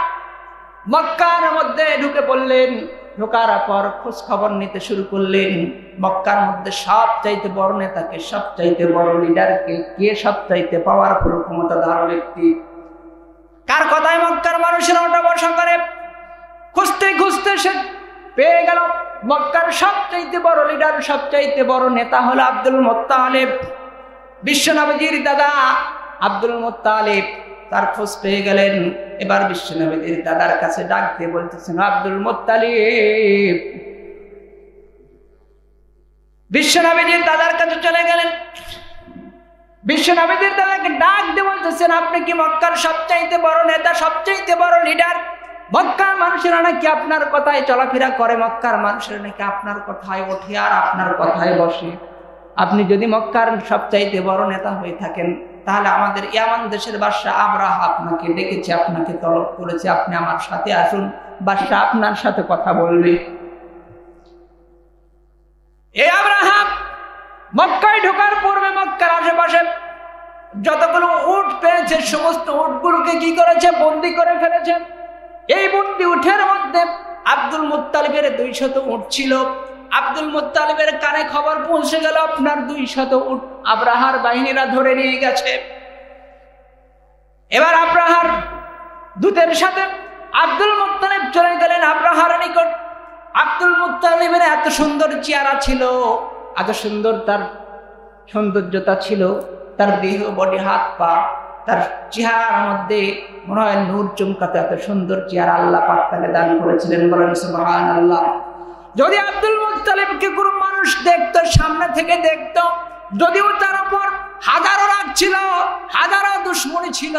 মক্কার মধ্যে ঢুকে পড়লেন। ঢোকার পর খোঁজ খবর নিতে শুরু করলেন, মক্কার মধ্যে সবচাইতে বড় নেতাকে, সবচাইতে বড় লিডারকে, কে সবচাইতে পাওয়ারফুল ক্ষমতাধর ব্যক্তি, কার কথায় মক্কার মানুষেরা ওটা বসা করে। খুঁজতে খুঁজতে সে পেয়ে গেল মক্কার সবচাইতে বড় লিডার, সবচাইতে বড় নেতা হলো আব্দুল মুত্তালিব, বিশ্বনবীর দাদা আব্দুল মুত্তালিব। তার খোঁজ পেয়ে গেলেন। এবার বিশ্বনবীর দাদার কাছে ডাক দিয়ে বলতেছেন, আব্দুল মুত্তালিব। বিশ্বনবীর দাদার কাছে চলে গেলেন। বিশ্বনবীর দাদাকে ডাক দিয়ে বলতেছেন, আপনি কি মক্কার সবচাইতে বড় নেতা, সবচাইতে বড় লিডার? মক্কার মানুষেরা নাকি আপনার কথায় চলাফেরা করে, মক্কার মানুষেরা নাকি আপনার কথায় ওঠে আর আপনার কথায় বসে। আপনি যদি মক্কার সবচাইতে বড় নেতা হয়ে থাকেন, তাহলে আমাদের ইয়ামান দেশের বাদশাহ আবরাহা আপনাকে ডেকেছে, আপনাকে তলব করেছে, আপনি আমার সাথে আসুন, বাদশাহ আপনার সাথে কথা বলবে। এই আবরাহা মক্কায় ঢোকার পূর্বে মক্কার আশেপাশে যতগুলো উট পেয়েছে সমস্ত উটগুলোকে কি করেছে? বন্দি করে ফেলেছে। এই বন্দি উটের মধ্যে আব্দুল মুত্তালিবের 200 উট ছিল। আব্দুল মুত্তালিবের কানে খবর পৌঁছে গেল আপনার 200 উট আবরাহার বাহিনীরা ধরে নিয়ে গেছে। এবার আবরাহার দূতের সাথে আব্দুল মুত্তালিব চলে গেলেন আবরাহার নিকট। আব্দুল মুত্তালিবের এত সুন্দর চেহারা ছিল, এত সুন্দর তার সৌন্দর্যতা ছিল, তার দেহ বডি হাত পা, তার চেহারার মধ্যে মনে হয় নূর চমকাতে, এত সুন্দর চেহারা আল্লাহ পাক তাকে দান করেছিলেন। বলেন সুবহানাল্লাহ। যদি আব্দুল মুত্তালিবকে কোনো মানুষ দেখতো, সামনে থেকে দেখতো, যদিও তার উপর হাজারো রাগ ছিল, হাজারো দুশ্মনী ছিল,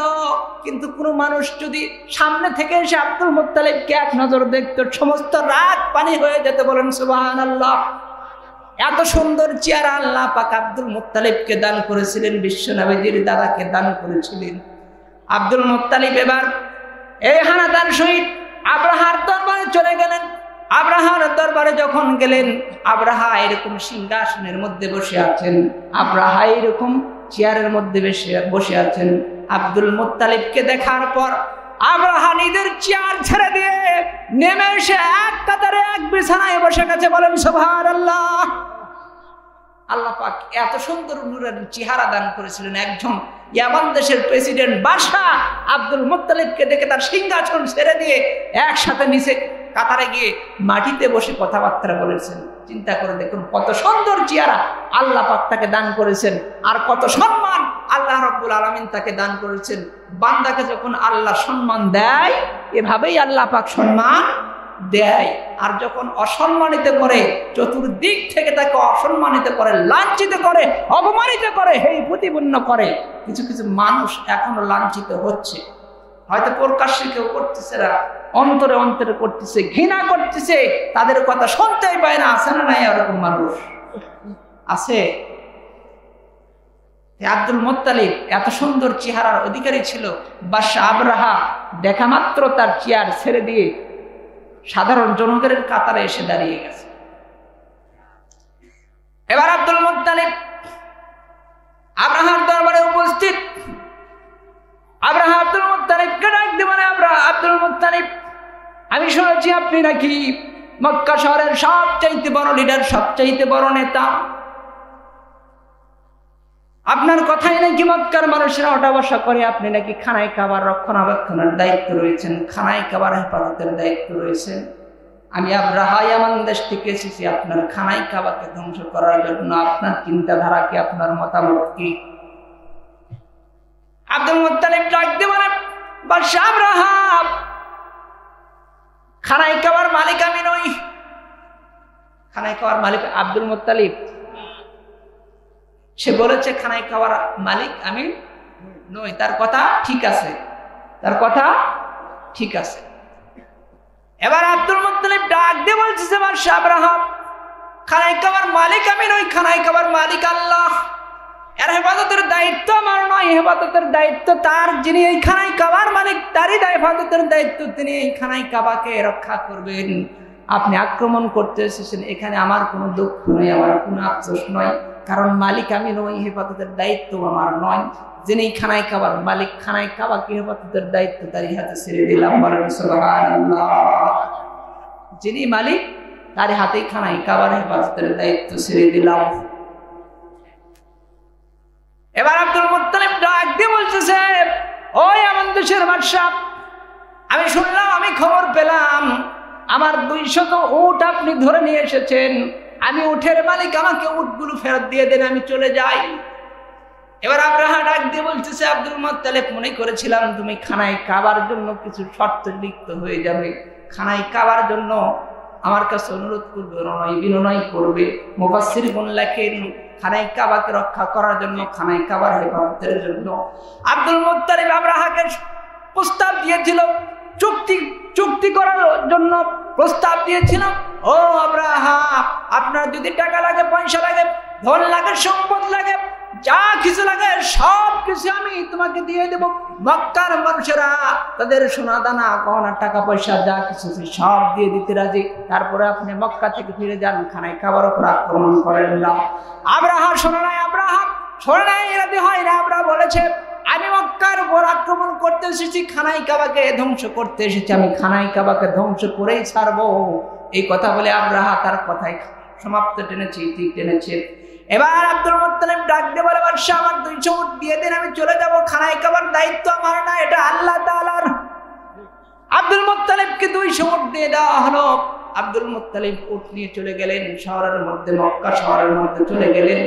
কিন্তু কোনো মানুষ যদি সামনে থেকে এসে আব্দুল মুত্তালিবকে এক নজর দেখতো, সমস্ত রাগ পানি হয়ে যেত। বলেন সুবহানাল্লাহ। এত সুন্দর চেহারা আল্লাহ পাক আব্দুল মুত্তালিবকে দান করেছিলেন, বিশ্ব নবীর দাদাকে দান করেছিলেন। আব্দুল মুত্তালিব এবার এই হানাদার সহিত আবরাহার দরবারে চলে গেলেন। আবরাহার দরবারে যখন গেলেন, আবরাহা এরকম সিংহাসনের মধ্যে বসে আছেন, আবরাহা এরকম চেয়ারের মধ্যে বসে আছেন। আব্দুল মুত্তালিবকে দেখার পর আবরাহা নিজের চেয়ার ছেড়ে দিয়ে নেমে এসে এক কাতারে এক বিছানায় বসে গেছে। বলেন সুবহানাল্লাহ। আল্লাহ পাক এত সুন্দর নূরের চেহারা দান করেছিলেন। একজন ইয়ামান দেশের প্রেসিডেন্ট বাদশাহ আব্দুল মুত্তালিবকে দেখে তার সিংহাসন ছেড়ে দিয়ে একসাথে নিচে কাতারে গিয়ে মাটিতে বসে কথাবার্তা বলেছেন। চিন্তা করে দেখুন কত সুন্দর চেহারা আল্লাহ পাক তাকে দান করেছেন, আর কত সম্মান আল্লাহ রাব্বুল আলামিন তাকে দান করেছেন। বান্দাকে যখন আল্লাহ সম্মান দেয়, এভাবেই আল্লাহ পাক সম্মান দেয়। আর যখন অসম্মানিত করে, চতুর্দিক থেকে তাকে অসম্মানিত করে, লাঞ্ছিত করে, অপমানিত করে, হেয় প্রতিপন্ন করে, কিছু কিছু মানুষ এখনো লাঞ্ছিত হচ্ছে। হয়তো প্রকাশ্যে কেউ করতেছে না, অন্তরে অন্তরে করতেছে, ঘৃণা করতেছে, তাদের কথা শুনতেই পায় না। আছে না নাই এরকম মানুষ? আছে। আব্দুল মুত্তালিব এত সুন্দর চেহারার অধিকারী ছিল, বাদশাহ আবরাহা দেখা মাত্র তার চেয়ার ছেড়ে দিয়ে সাধারণ জনগণের কাতারে এসে দাঁড়িয়ে গেছে। এবার আব্দুল মুত্তালিব আবরাহার দরবারে উপস্থিত। আবরাহা আব্দুল মুত্তালিবকে ডাক দিয়ে বলে, আব্দুল মুত্তালিব, আমি শুনেছি আপনি নাকি মক্কা শহরের সবচাইতে বড় লিডার, সবচাইতে বড় নেতা। আপনার কথাই নাকি মক্কার মানুষেরা ওঠা বসা করে। আপনি নাকি খানায় কাবার রক্ষণাবেক্ষণের দায়িত্ব রয়েছেন, খানায় কাবার হেফাজতের দায়িত্ব রয়েছেন। আমি আবরাহা ইয়ামান দেশ থেকে এসেছি আপনার খানায় কাবাকে ধ্বংস করার জন্য। আপনার চিন্তাধারা কি? আপনার মতামত কি? আব্দুল মুত্তালিব ডাক দিয়ে বলে, বাদশাহ আবরাহা, খানায় কাবার মালিক আমি নই। খানায় কাবার মালিক আব্দুল মুত্তালিব। সে বলেছে খানায় খাওয়ার মালিক আমি নই। তার কথা ঠিক আছে, তার কথা ঠিক আছে। এবার আব্দুল মুত্তালিব ডাক দিয়ে বলছে, বাদশাহ আবরাহা, খানায় খাওয়ার মালিক আমি নই, খানায় খাওয়ার মালিক আল্লাহ। এর হেফাজতের দায়িত্ব আমার নয়, হেফাজতের দায়িত্ব তার, যিনি এই খানায় খাওয়ার মালিক, তারই হেফাজতের দায়িত্ব। তিনি এই খানায় কাবাকে রক্ষা করবেন। আপনি আক্রমণ করতে এসেছেন, এখানে আমার কোনো দুঃখ নয়, আমার কোনো আফসোস নয়, কারণ মালিক আমি নই, হেফাজতের দায়িত্ব আমার নয়। যিনি খানায় কাবার মালিক, খানায় কাবাকে হেফাজতের দায়িত্ব তারই হাতে ছেড়ে দিলাম। বলেন সুবহানাল্লাহ। যিনি মালিক তার হাতেই খানায় কাবার হেফাজতের দায়িত্ব ছেড়ে দিলাম। এবার আব্দুল মুত্তালিব ডাক দিয়ে বলতেছে, ওই আমার দেশের বাদশা, আমি শুনলাম, আমি খবর পেলাম আমার 200 উট আপনি ধরে নিয়ে এসেছেন। আমি উটের মালিক, আমাকে উটগুলো ফেরত দিয়ে দেন, আমি চলে যাই। এবার আবরাহা ডাক দিয়ে বলতেছে, আব্দুল মুত্তালিব, মনে করেছিলাম তুমি খানায় কাবার জন্য কিছু শর্ত লিপ্ত হয়ে যাবে, খানায় কাবার জন্য আমার কাছে অনুরোধ করবে, বিনয় করবে। মুফাসসিরগণ লেখেন, খানায় কাবাকে রক্ষা করার জন্য, খানায় কাবার হেফাজতের জন্য আব্দুল মুত্তালিব আবরাহাকে প্রস্তাব দিয়েছিল, চুক্তি করার জন্য প্রস্তাব দিয়েছিল। ও আবরাহা, আপনার যদি টাকা লাগে, পয়সা লাগে, ধন লাগে, সম্পদ লাগে, যা কিছু লাগে সব কিছু আমি তোমাকে দিয়ে দেব। মক্কার মানুষেরা তাদের সোনা দানা গহনা টাকা পয়সা যা কিছু সব দিয়ে দিতে রাজি। তারপরে আপনি মক্কা থেকে ফিরে যান, খানায় কাবার উপর আক্রমণ করেন না। আব্রাহা শোনে নাই, আব্রাহা শোনে নাই, রাজি হয় না। আব্রাহা বলেছে আমি মক্কার উপর আক্রমণ করতে এসেছি, খানায় কাবাকে ধ্বংস করতে এসেছি, আমি খানায় কাবাকে ধ্বংস করেই ছাড়বো। এই কথা বলে আব্রাহা তার কথাই সমাপ্ত টেনেছে, ইতি টেনেছে। এবার আব্দুল মুত্তালিব ডাক দিয়ে বলে বাদশা আমার 200 উট দিয়ে দিন, আমি চলে যাব, খানায় কাবার দায়িত্ব আমার না, এটা আল্লাহ তাআলার। আব্দুল মুত্তালিবকে 200 উট দিয়ে দেওয়া হলো। আব্দুল মুত্তালিব উট নিয়ে চলে গেলেন শহরের মধ্যে, মক্কা শহরের মধ্যে চলে গেলেন।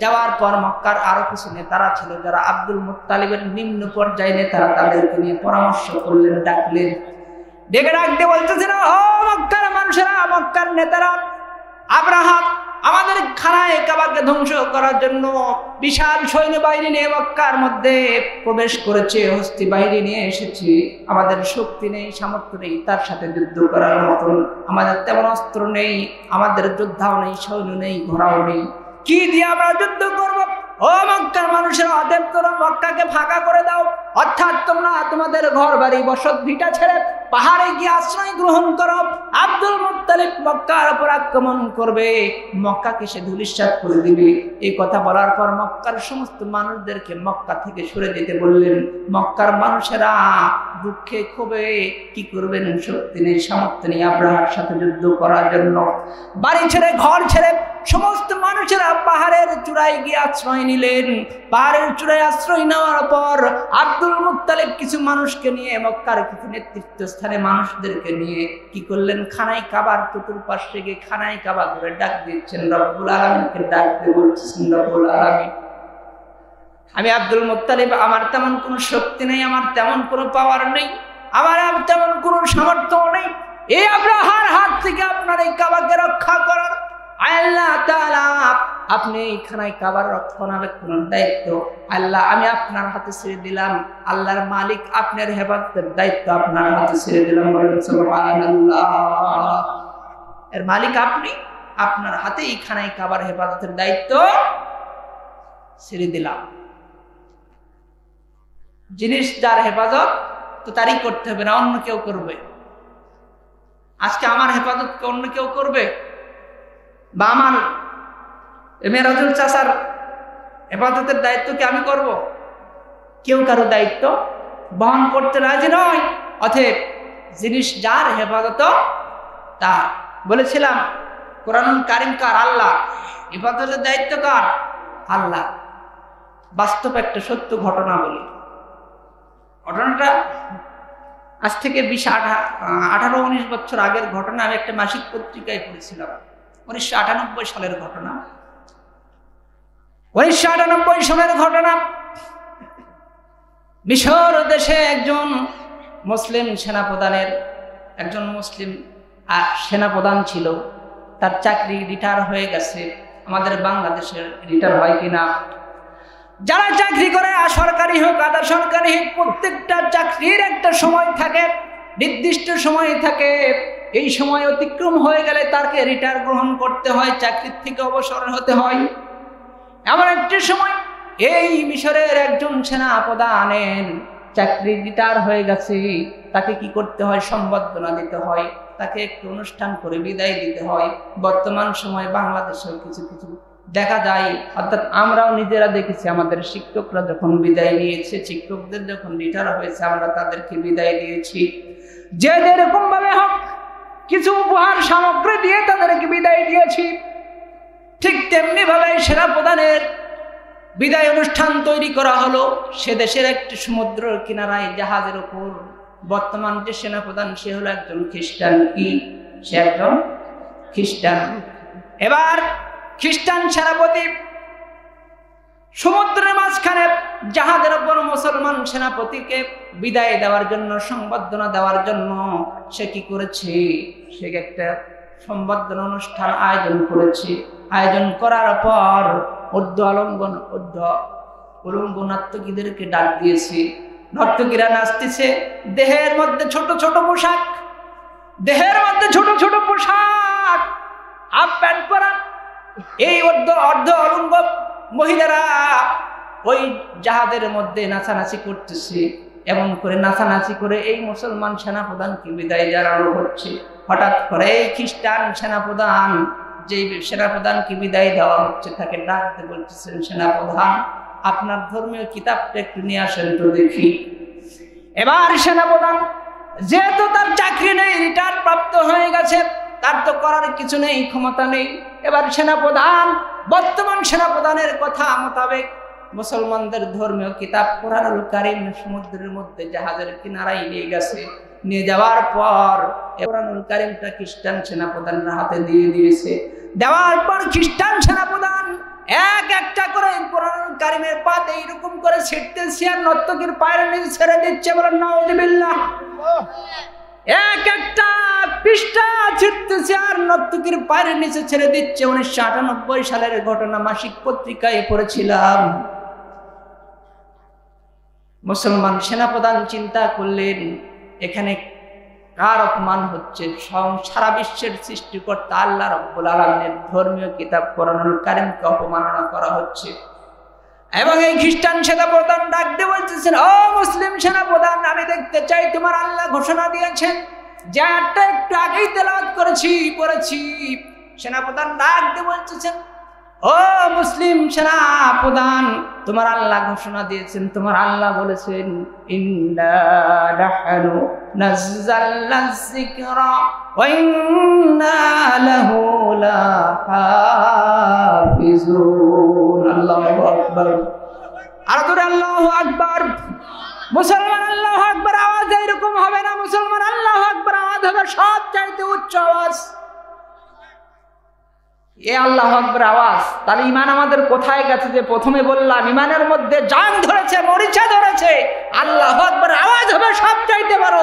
যাওয়ার পর মক্কার আরো কিছু নেতারা ছিল যারা আব্দুল মুত্তালিবের নিম্ন পর্যায়ে নেতারা, তাদেরকে নিয়ে পরামর্শ করলেন, ডাকলেন। ডেকে ডাক দিয়ে বলতেছিল ও মক্কার মানুষেরা, মক্কার নেতারা, আব্রাহা আমাদের খানায় কাবাকে ধ্বংস করার জন্য বিশাল সৈন্যবাহিনী নিয়ে মক্কার মধ্যে প্রবেশ করেছে, হস্তি বাহিনী নিয়ে এসেছে। আমাদের শক্তি নেই, সামর্থ্য নেই তার সাথে যুদ্ধ করার মতন, আমাদের তেমন অস্ত্র নেই, আমাদের যোদ্ধাও নেই, সৈন্য নেই, ঘোড়াও নেই, কি দিয়ে আমরা যুদ্ধ করব? ও মক্কার মানুষেরা, অতএব তোমরা মক্কাকে ফাঁকা করে দাও, অর্থাৎ তোমরা তোমাদের ঘর বাড়ি বসত ভিটা ছেড়ে পাহাড়ে গিয়ে আশ্রয় গ্রহণ করো। আব্দুল মুত্তালিব মক্কার উপর আক্রমণ করবে, মক্কাকে সে ধূলিসাৎ করে দিবে। এই কথা বলার পর মক্কার সমস্ত মানুষদেরকে মক্কা থেকে সরে যেতে বললেন। মক্কার মানুষেরা দুঃখে ক্ষোভে কি করবেন, শক্তি নেই, সামর্থ্য নেই আব্রাহার সাথে যুদ্ধ করার জন্য। বাড়ি ছেড়ে ঘর ছেড়ে সমস্ত মানুষেরা পাহাড়ের চূড়ায় গিয়ে আশ্রয় নিলেন। পাহাড়ের চূড়ায় আশ্রয় নেওয়ার পর আব্দুল মুত্তালিব কিছু মানুষকে নিয়ে, মক্কার কিছু নেতৃত্ব স্থানে মানুষদেরকে নিয়ে কি করলেন, খানায় কাবার চতুর্পাশে গিয়ে খানায় কাবা ধরে ডাক দিচ্ছেন, রব্বুল আলামিনকে ডাক দিয়ে বলছেন রব্বুল আলামিন, আমি আব্দুল মুত্তালিব, আমার তেমন কোনো শক্তি নেই, আমার তেমন কোনো পাওয়ার নেই, আমার তেমন কোনো সামর্থ্য নেই এই আব্রাহার হাত থেকে আপনার এই কাবাকে রক্ষা করার। আল্লাহ তাআলা আপনি এই খানায় কাবার রক্ষণাবেক্ষণের দায়িত্ব আল্লাহ আমি আপনার হাতে ছেড়ে দিলাম। আল্লাহর মালিক, আপনার হেফাজতের দায়িত্ব আপনার হাতে ছেড়ে দিলাম। সুবহানাল্লাহ, এর মালিক আপনি, আপনার হাতে এই খানায় কাবার হেফাজতের দায়িত্ব ছেড়ে দিলাম। জিনিস যার হেফাজত তো তারই করতে হবে, না অন্য কেউ করবে। আজকে আমার হেফাজতকে অন্য কেউ করবে, বা আমার মেরাজুল চাচার হেফাজতের দায়িত্ব কি আমি করব? কেউ কারো দায়িত্ব বহন করতে রাজি নয়। অতএব জিনিস যার হেফাজত তার। বলেছিলাম কোরআনুল কারীম কার? আল্লাহ। হেফাজতের দায়িত্ব কার? আল্লাহ। বাস্তব একটা সত্য ঘটনা বলি। ঘটনাটা আজ থেকে 18-19 বছর আগের ঘটনা। আমি একটা মাসিক পত্রিকায় পড়েছিলাম, 1998 সালের ঘটনা। 1998 সালের ঘটনা। মিশর দেশে একজন মুসলিম সেনাপ্রধানের, একজন মুসলিম সেনাপ্রধান ছিল, তার চাকরি রিটায়ার হয়ে গেছে। আমাদের বাংলাদেশের রিটায়ার হয় কিনা? যারা চাকরি করে, সরকারি হোক আধা সরকারি হোক, প্রত্যেকটা চাকরির একটা সময় থাকে, নির্দিষ্ট সময় থাকে। এই সময় অতিক্রম হয়ে গেলে তাকে রিটায়ার গ্রহণ করতে হয়, চাকরির থেকে অবসর হতে হয়। এমন একটি সময় এই মিশরের একজন সেনাপ্রধানের চাকরি রিটায়ার হয়ে গেছে। তাকে কি করতে হয়? সম্বর্ধনা দিতে হয়, তাকে একটু অনুষ্ঠান করে বিদায় দিতে হয়। বর্তমান সময়ে বাংলাদেশেও কিছু কিছু দেখা যায়, অর্থাৎ আমরাও নিজেরা দেখেছি, আমাদের শিক্ষকরা যখন বিদায় নিয়েছে, শিক্ষকদের যখন রিটায়ার হয়েছে, আমরা তাদেরকে বিদায় দিয়েছি। যে যেরকম ভাবে হোক কিছু উপহার সামগ্রী দিয়ে তাদেরকে বিদায় দিয়েছি। ঠিক তেমনি ভাবে সেনাপ্রধানের বিদায় অনুষ্ঠান তৈরি করা হলো। সে দেশের একটি সমুদ্র কিনারায় জাহাজের উপর। বর্তমান যে সেনাপ্রধান সে হলো একজন খ্রিস্টান। কি? সে একজন খ্রিস্টান। এবার খ্রিস্টান সেনাপতি সমুদ্রের মাঝখানে জাহাজের উপর মুসলমান সেনাপতিকে বিদায় দেওয়ার জন্য, সংবর্ধনা দেওয়ার জন্য সে কি করেছে? সে একটা সংবর্ধনা অনুষ্ঠান আয়োজন করেছে। আয়োজন করার পর উলঙ্গ নর্তকীদেরকে ডাক দিয়েছে। নর্তকীরা নাচতেছে, দেহের মধ্যে ছোট ছোট পোশাক, দেহের মধ্যে ছোট ছোট পোশাক, হাফ প্যান্ট পরা, এই অর্ধ অলঙ্গ মহিলারা ওই জাহাজের মধ্যে নাচানাচি করতেছে। এমন করে নাচানাচি করে এই মুসলমান সেনাপ্রধানকে বিদায় জানানো হচ্ছে। হঠাৎ করে এই খ্রিস্টান সেনাপ্রধান, যে সেনাপ্রধানকে বিদায় দেওয়া হচ্ছে, তাকে ডাকতে বলতেছেন, সেনাপ্রধান আপনার ধর্মীয় কিতাবটা একটু নিয়ে আসেন তো দেখি। এবার সেনাপ্রধান, যেহেতু তার চাকরি নেই, রিটায়ার প্রাপ্ত হয়ে গেছে, তার তো করার কিছু নেই, ক্ষমতা নেই। এবার সেনাপ্রধান বর্তমান সেনাপ্রধানের কথা মোতাবেক মুসলমানদের ধর্মীয় কিতাব কোরআনুল কারীম সমুদ্রের মধ্যে জাহাজের কিনারায় নিয়ে গেছে। নিয়ে যাওয়ার পর কোরআনুল কারীমটা খ্রিস্টান সেনাপ্রধানের হাতে দিয়ে দিয়েছে। দেওয়ার পর খ্রিস্টান সেনাপ্রধান এক একটা করে কোরআনুল কারীমের পাত এইরকম করে ছিটতেছে আর নর্তকীর পায়ের নিচে ছেড়ে দিচ্ছে। বলেন নাউযুবিল্লাহ। এক একটা পৃষ্ঠা ছিটতেছে আর নর্তকীর পায়ের নিচে ছেড়ে দিচ্ছে। 1998 সালের ঘটনা, মাসিক পত্রিকায় পড়েছিলাম। মুসলমান সেনাপ্রধান চিন্তা করলেন, এখানে কার অপমান হচ্ছে? সারা বিশ্বের সৃষ্টিকর্তা আল্লাহ রাব্বুল আলামিনের ধর্মীয় কিতাব কোরআনুল কারীমকে অপমাননা করা হচ্ছে। এবং এই খ্রিস্টান সেনাপ্রধান ডাক দিয়ে বলতেছেন, ও মুসলিম সেনাপ্রধান, আমি দেখতে চাই তোমার আল্লাহ ঘোষণা দিয়েছেন যে আয়াতটা একটু আগেই তেলাওয়াত পড়েছি। সেনাপ্রধান ডাক দিয়ে বলতেছেন, ও মুসলিম সেনাপ্রধান, তোমার আল্লাহ ঘোষণা দিয়েছেন, তোমার আল্লাহ বলেছেন, ইন্না নাহনু নাযালনা যিকরা ওয়া ইন্না লাহু লাহাফিজুন। আল্লাহু আকবার। আর জোরে আল্লাহু আকবার। মুসলমান আল্লাহু আকবার আওয়াজ এরকম হবে না, মুসলমান আল্লাহু আকবার আওয়াজ হবে সবচাইতে উচ্চ আওয়াজ। এ আল্লাহু আকবার আওয়াজ। তাহলে ঈমান আমাদের কোথায় গেছে? যে প্রথমে বললাম ঈমানের মধ্যে জান ধরেছে, মরিচা ধরেছে। আল্লাহু আকবার আওয়াজ হবে সবচাইতে বড়।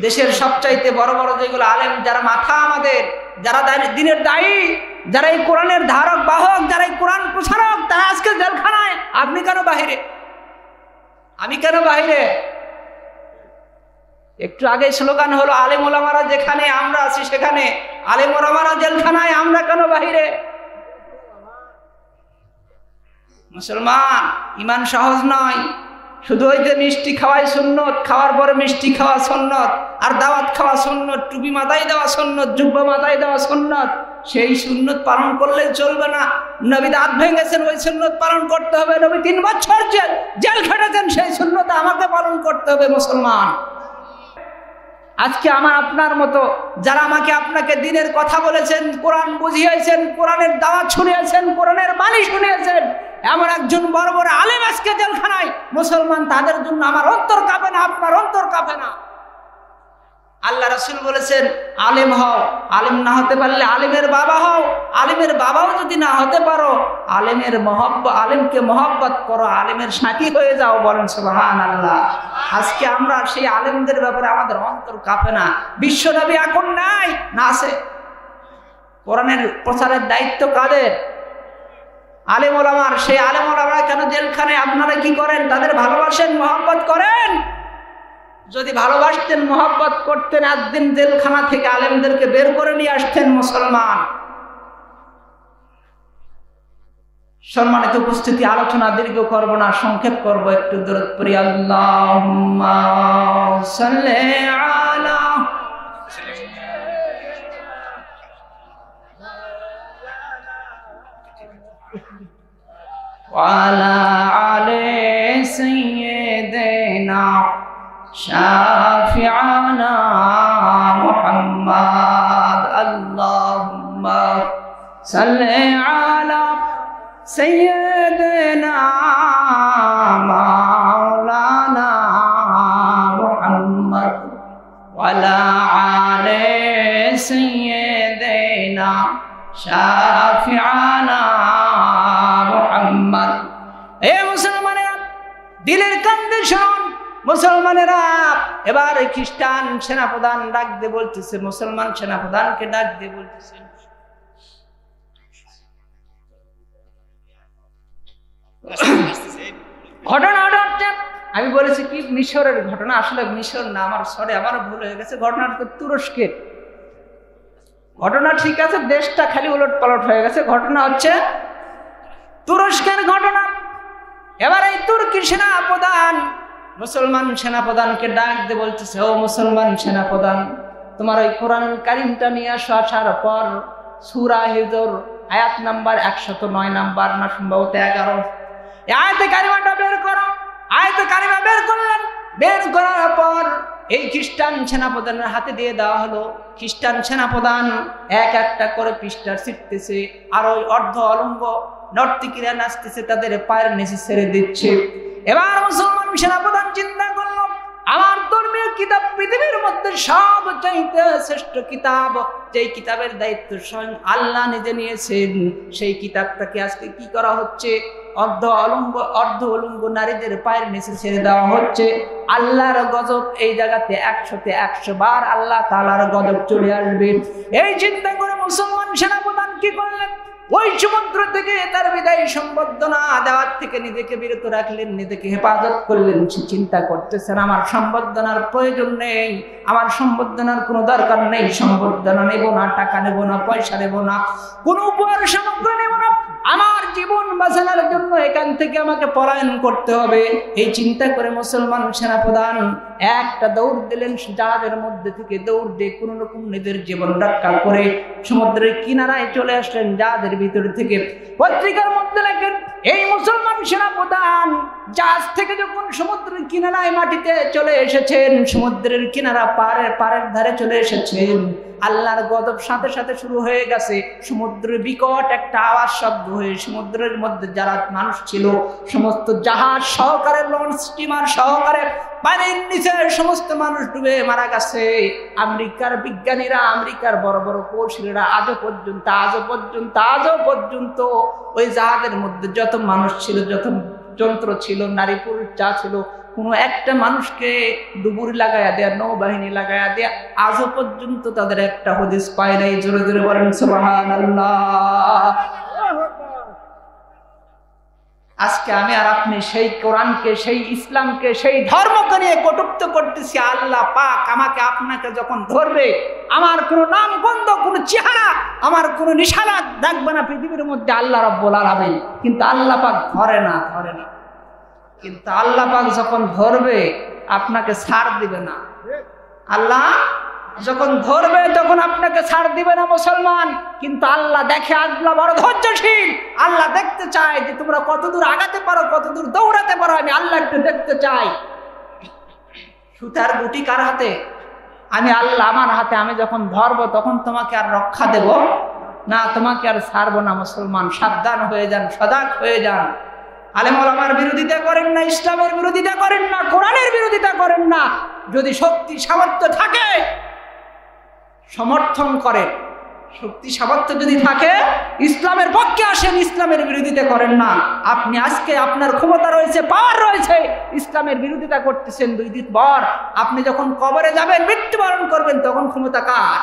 দেশের সবচাইতে বড় বড় যেগুলো আলেম, যারা মাথা আমাদের, যারা দিনের দায়ী, যারা এই কোরআনের ধারক বাহক, যারা এই কোরআন প্রচারক, তারা আজকে জেলখানায়। আপনি কেন বাহিরে? আমি কেন বাহিরে? একটু আগে স্লোগান হলো, আলেম ওলামারা যেখানে, আমরা আছি সেখানে। আলেম ওলামারা জেলখানায়, আমরা কেন বাহিরে? মুসলমান, ঈমান সহজ নয়। শুধু ওই যে মিষ্টি খাওয়াই সুন্নত, খাওয়ার পরে মিষ্টি খাওয়া সুন্নত, আর দাওয়াত খাওয়া সুন্নত, টুপি মাথায় দেওয়া সুন্নত, জুব্বা মাথায় দেওয়া সুন্নত, সেই সুন্নত পালন করলে চলবে না। নবী দাঁত ভেঙেছেন, ওই সুন্নত পালন করতে হবে। নবী 3 বছর জেল খেটেছেন, সেই সুন্নত আমাকে পালন করতে হবে। মুসলমান, আজকে আমার আপনার মতো যারা আমাকে আপনাকে দিনের কথা বলেছেন, কোরআন বুঝিয়েছেন, কোরআনের দাওয়াত শুনিয়েছেন, কোরআনের বাণী শুনিয়েছেন, এমন একজন বড় বড় আলেম আজকে জেলখানায়। মুসলমান, তাদের জন্য আমার অন্তর কাঁপে না, আপনার অন্তর কাঁপে না। আল্লাহ রাসূল বলেছেন, আলেম হও, আলেম না হতে পারলে আলেমের বাবা হও, আলেমের বাবাও যদি না হতে পারো, আলেমকে মহব্বত করো, আলেমের সাথী হয়ে যাও। বলেন সুবহানাল্লাহ। আজকে আমরা সেই আলেমদের ব্যাপারে আমাদের অন্তর কাঁপে না। বিশ্বনবী এখন নাই না? আছে। কোরআনের প্রচারের দায়িত্ব কাদের? আলেম ওলামার। সেই আলেম ওলামারা কেন জেলখানায়? আপনারা কি করেন? তাদের ভালোবাসেন, মহব্বত করেন? যদি ভালোবাসতেন, মহব্বত করতেন, একদিন জেলখানা থেকে আলেমদেরকে বের করে নিয়ে আসতেন। মুসলমান, সম্মানিত উপস্থিতি, আলোচনা দীর্ঘ করব না, সংক্ষেপ করব। একটু দরুদ পড়ি। আল্লাহুম্মা সাল্লি আলা ওয়ালা আলি সাইয়্যিদিনা শাফিআনা মুহাম্মদ। আল্লাহুম্মা সাল্লি আলা সাইয়্যিদিনা মাওলানা মুহাম্মদ ওয়ালা আলি সাইয়্যিদিনা শাফিআনা মুহাম্মদ। এ মুসলমানেরা, দিলের কান্দে শুনুন। মুসলমানেরা, এবার খ্রিস্টান সেনাপ্রধান ডাক দিয়ে বলতেছে, মুসলমান সেনাপ্রধানকে ডাক দিয়ে বলতেছে, ঘটনাটা হচ্ছে, আমি বলেছি কি মিশরের ঘটনা, আসলে মিশর না, আমারও ভুল হয়ে গেছে। ঘটনাটা তো তুরস্কের ঘটনা, ঠিক আছে, দেশটা খালি উলট পালট হয়ে গেছে। ঘটনা হচ্ছে তুরস্কের ঘটনা। এবার এই তুর্কি সেনাপ্রধান মুসলমান সেনাপ্রধানকে ডাক দিয়ে বলতেছে, ও মুসলমান সেনাপ্রধান, তোমার ওই কোরআন কারিমটা নিয়ে আসো। আসার পর সূরা হিজর আয়াত নাম্বার 109 নাম্বার, না সম্ভবত 11, আয়াতে কারিমাটা বের করো। আয়াতে কারিমা বের করলেন। বের করার পর এই খ্রিস্টান সেনাপ্রধানের হাতে দিয়ে দেওয়া হলো। খ্রিস্টান সেনাপ্রধান এক একটা করে পৃষ্ঠা ছিটতেছে, আর ওই অর্ধ অলঙ্গ নর্তকীরা নাচতেছে, তাদের পায়ের নিচে ছেড়ে দিচ্ছে। এবার মুসলমান সেনাপ্রধান চিন্তা করলো, আমার ধর্মীয় কিতাব পৃথিবীর মধ্যে সবচাইতে শ্রেষ্ঠ কিতাব, যেই কিতাবের দায়িত্ব স্বয়ং আল্লাহ নিজে নিয়েছেন, সেই কিতাবটাকে আজকে কি করা হচ্ছে? অর্ধ অলঙ্গ নারীদের পায়ের নিচে ছেড়ে দেওয়া হচ্ছে। আল্লাহর গজব এই জায়গাতে 100 বার আল্লাহ তাআলার গজব চলে আসবে। এই চিন্তা করে মুসলমান সেনাপ্রধান কি করলেন? ওই সমুদ্র থেকে তার বিদায়ী সম্বর্ধনা দেওয়ার থেকে নিজেকে বিরত রাখলেন, নিজেকে হেফাজত করলেন। সে চিন্তা করতেছেন, আমার সম্বর্ধনার প্রয়োজন নেই, আমার সম্বর্ধনার কোনো দরকার নেই, সম্বর্ধনা নেব না, টাকা নেব না, পয়সা নেব না, কোনো উপহার সামগ্রী নেব না, আমার জীবন বাঁচানোর জন্য এখান থেকে আমাকে পলায়ন করতে হবে। এই চিন্তা করে মুসলমান সেনাপ্রধান একটা দৌড় দিলেন, জাহাজের মধ্যে থেকে দৌড় দিয়ে কোন রকম নিজের জীবন রক্ষা করে সমুদ্রের কিনারায় চলে আসলেন। জাহাজের ভিতর থেকে পত্রিকার মধ্যে লেখেন, এই মুসলমান সেনাপ্রধান জাহাজ থেকে যখন সমুদ্রের কিনারায় মাটিতে চলে এসেছেন, সমুদ্রের কিনারা পারের ধারে চলে এসেছেন, আল্লাহর গজব সাথে সাথে শুরু হয়ে গেছে। সমুদ্রের বিকট একটা আওয়াজ শব্দ হয়ে সমুদ্রের মধ্যে যারা মানুষ ছিল সমস্ত জাহাজ সহকারে, লঞ্চ স্টিমার সহকারে পানির নিচে সমস্ত মানুষ ডুবে মারা গেছে। আমেরিকার বিজ্ঞানীরা, আমেরিকার বড় বড় কৌশলীরা আজও পর্যন্ত ওই জাহাজের মধ্যে যত মানুষ ছিল, যত যন্ত্র ছিল, নারী পুরুষ যা ছিল, কোনো একটা মানুষকে ডুবুরি লাগাইয়া দেয়া, নৌবাহিনী লাগাইয়া দেয়া, আজও পর্যন্ত তাদের একটা হদিস পায় নাই। জোরে জোরে বলেন সুবহানাল্লাহ। আজকে আমি আর আপনি সেই কোরআনকে, সেই ইসলামকে, সেই ধর্মকে নিয়ে কটূক্ত করতেছি। আল্লাহ পাক আমাকে আপনাকে যখন ধরবে, আমার কোনো নাম গন্ধ, কোনো চেহারা, আমার কোনো নিশানা দেখবে না পৃথিবীর মধ্যে আল্লাহ রাব্বুল আলামিন। কিন্তু আল্লাহ পাক ধরে না। কিন্তু আল্লাহ পাক যখন ধরবে আপনাকে ছাড় দিবে না। আল্লাহ যখন ধরবে তখন আপনাকে ছাড় দিবে না মুসলমান। কিন্তু আল্লাহ দেখে, আল্লাহ বড় ধৈর্যশীল। আল্লাহ দেখতে চায় যে তোমরা কতদূর আগাতে পারো, কতদূর দৌড়াতে পারো। আমি আল্লাহ একটু দেখতে চাই। সুতার গুটি কার হাতে? আমি আল্লাহ আমার হাতে। আমি যখন ধরবো তখন তোমাকে আর রক্ষা দেব না, তোমাকে আর ছাড়বো না। মুসলমান সাবধান হয়ে যান, সজাগ হয়ে যান। আলেম ওলামার বিরোধিতা করেন না, ইসলামের বিরোধিতা করেন না, কোরআনের বিরোধিতা করেন না। যদি শক্তি সামর্থ্য থাকে সমর্থন করেন, শক্তি সামর্থ্য যদি থাকে ইসলামের পক্ষে আসেন, ইসলামের বিরোধিতা করেন না। আপনি আজকে আপনার ক্ষমতা রয়েছে, পাওয়ার রয়েছে, ইসলামের বিরোধিতা করতেছেন। 2 দিন পর আপনি যখন কবরে যাবেন, মৃত্যুবরণ করবেন, তখন ক্ষমতা কার?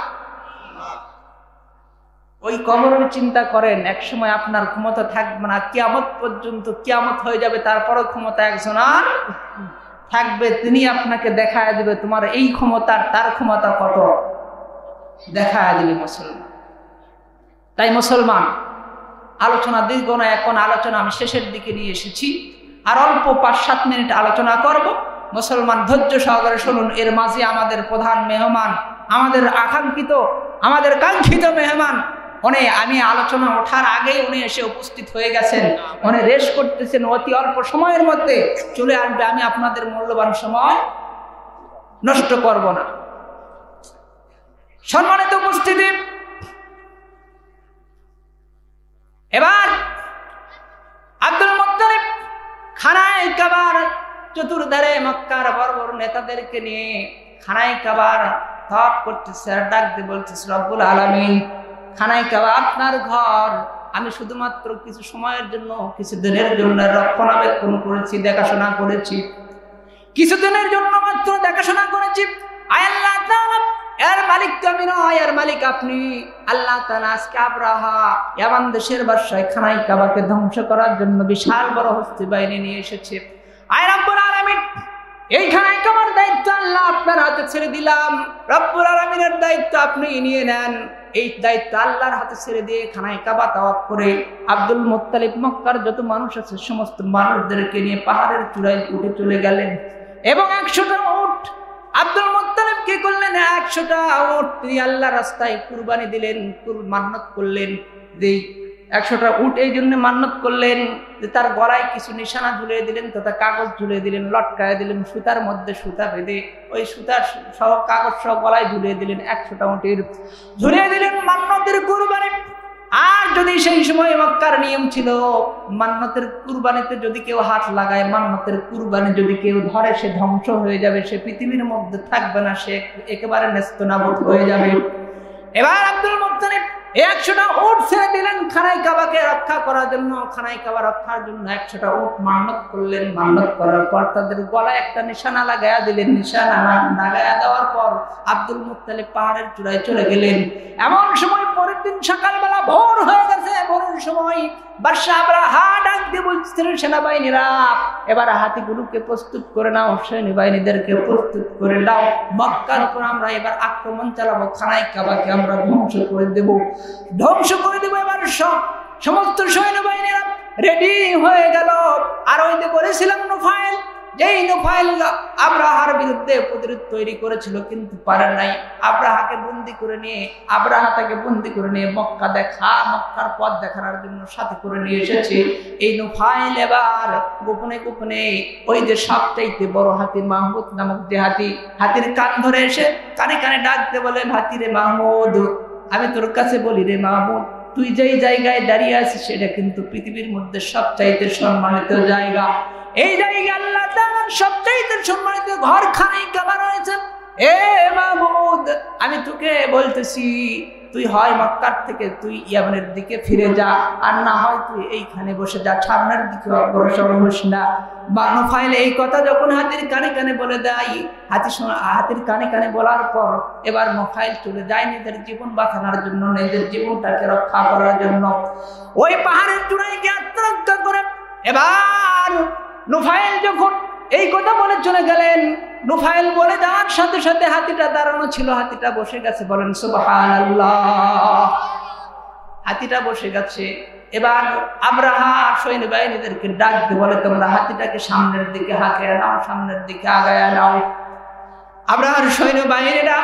ওই কবরের চিন্তা করেন। এক সময় আপনার ক্ষমতা থাকবে না, কিয়ামত পর্যন্ত, কিয়ামত হয়ে যাবে, তারপরও ক্ষমতা একজনের থাকবে। তিনি আপনাকে দেখায় দিবে তোমার এই ক্ষমতার তার ক্ষমতা কত, দেখায় দিবে মুসলমান। তাই মুসলমান, আলোচনা দীর্ঘ নয়, এখন আলোচনা আমি শেষের দিকে নিয়ে এসেছি। আর অল্প 5-7 মিনিট আলোচনা করব। মুসলমান ধৈর্য সহকারে শুনুন। এর মাঝে আমাদের প্রধান মেহমান, আমাদের আকাঙ্ক্ষিত, আমাদের কাঙ্ক্ষিত মেহমান, আমি আলোচনা ওঠার আগেই উনি এসে উপস্থিত হয়ে গেছেন। উনি রেস করতেছেন, অতি অল্প সময়ের মধ্যে চলে আসবে। আমি আপনাদের মূল্যবান সময় নষ্ট করব না। সম্মানিত উপস্থিতি, এবার আব্দুল মুত্তালিব খানায় কাবার চতুর্ধারে মক্কার বড় বড় নেতাদেরকে নিয়ে খানায় কাবার তওয়াফ করতেছে। আর ডাক দিয়ে বলতেছে, রব্বুল আলামিন, খানায় কাবা আপনার ঘর। আমি শুধুমাত্র কিছু সময়ের জন্য, কিছু দিনের জন্য রক্ষণাবেক্ষণ করেছি, দেখাশোনা করেছি, কিছুদিনের জন্য মাত্র দেখাশোনা করেছি। আয় আল্লাহ তাআলা, এর মালিক তো আমি নয়, এর মালিক আপনি। আল্লাহ তাআলা আজকে আব্রাহা ইয়ামান দেশের বাদশা খানায় কাবাকে ধ্বংস করার জন্য বিশাল বড় হস্তি বাহিনী নিয়ে এসেছে। আয় রব্বুল আলামিন, এই খানায় কাবার দায়িত্ব আল্লাহ আপনার হাতে ছেড়ে দিলাম। রব্বুল আলামিনের দায়িত্ব আপনি নিয়ে নেন। এই দায়িত্ব আল্লাহর হাতে ছেড়ে দিয়ে খানায় কাবা তাওয়াফ করে আব্দুল মুত্তালিব মক্কার যত মানুষ আছে সমস্ত মানুষদেরকে নিয়ে পাহাড়ের চূড়ায় উঠে চলে গেলেন এবং 100টা উট আব্দুল মুত্তালিব কি করলেন, 100টা উট তিনি আল্লাহর রাস্তায় কুরবানি দিলেন, মান্নত করলেন। যে 100টা উট এই জন্য মান্নত করলেন যে তার গলায় কিছু নিশানা ঝুলিয়ে দিলেন তথা কাগজ ঝুলিয়ে দিলেন, লটকায় দিলেন, সুতার মধ্যে সুতা বেঁধে ওই সুতার সহ কাগজ সহ গলায় ঝুলিয়ে দিলেন, 100টা উটের ঝুলিয়ে দিলেন মান্নতের কুরবানি। আর যদি সেই সময় মক্কার নিয়ম ছিল মান্নতের কুরবানিতে যদি কেউ হাত লাগায়, মান্নতের কুরবানি যদি কেউ ধরে সে ধ্বংস হয়ে যাবে, সে পৃথিবীর মধ্যে থাকবে না, সে একেবারে নেস্তনাবুদ হয়ে যাবে। এবার আব্দুল মুত্তালিব 100টা উট ছেড়ে দিলেন খানায় কাবাকে রক্ষা করার জন্য। খানায় কাবা রক্ষার জন্য 100টা উট মান্নত করলেন। মান্নত করার পর তাদের গলায় একটা নিশানা লাগায়া দিলেন। নিশানা লাগায়া দেওয়ার পর আব্দুল মুত্তালিব পাহাড়ের চূড়ায় চলে গেলেন। এমন সময় পরের দিন সকালবেলা ভোর হয়ে গেছে। ভোরের সময় বাদশা আবরাহা ডাক দিয়ে বলছেন, সেনাবাহিনীরা এবার হাতিগুলোকে প্রস্তুত করে নাও, সেনাবাহিনীদেরকে প্রস্তুত করে নাও, মক্কার উপর আমরা এবার আক্রমণ চালাবো, খানায় কাবাকে আমরা ধ্বংস করে দেব। এবার সমস্ত সৈন্যবাহিনীরা রেডি হয়ে গেল। আর ওই যে বলেছিলাম নুফাইল, যেই নুফাইল আবরাহার বিরুদ্ধে প্রতিরোধ তৈরি করেছিল কিন্তু পারেন নাই, আবরাহাকে বন্দি করে নিয়ে মক্কার পথ দেখানোর জন্য সাথে করে নিয়ে এসেছে। এই নুফাইল এবার গোপনে গোপনে ওই যে সবচাইতে বড় হাতি মাহমুদ নামক যে হাতির কান ধরে এসে কানে কানে ডাকতে বলে, হাতিরে মাহমুদ, আমি তোর কাছে বলি রে মাহমুদ, তুই যেই জায়গায় দাঁড়িয়ে আছিস সেটা কিন্তু পৃথিবীর মধ্যে সবচাইতে সম্মানিত জায়গা। এই জায়গা আল্লাহ তাআলার সবচাইতে সম্মানিত ঘর খানায় কাবা রয়েছে। এ মাহমুদ, আমি তোকে বলতেছি, তুই হয় মক্কার থেকে তুই ইয়ামানের দিকে ফিরে যা, আর না হয় তুই এইখানে বসে যা, সামনের দিকে অগ্রসর হোস না। নুফাইল এই কথা যখন হাতির কানে কানে বলে দেয়, হাতির কানে কানে বলার পর এবার নুফাইল চলে যায় নিজের জীবন বাঁচানোর জন্য, নিজের জীবনটাকে রক্ষা করার জন্য ওই পাহাড়ের চূড়ায় গিয়ে আত্মরক্ষা করে। এবার নুফাইল যখন এই কথা বলে চলে গেলেন, নুফাইল বলে যাওয়ার সাথে সাথে হাতিটা দাঁড়ানো ছিল, হাতিটা বসে গেছে। বলেন সুবহানাল্লাহ। হাতিটা বসে গেছে। এবার আবরাহা সৈন্যবাহিনীদেরকে ডাক দিয়ে বলে, তোমরা হাতিটাকে সামনের দিকে হাঁকিয়ে নাও, সামনের দিকে আগায় নাও। আবরাহার সৈন্যবাহিনীরা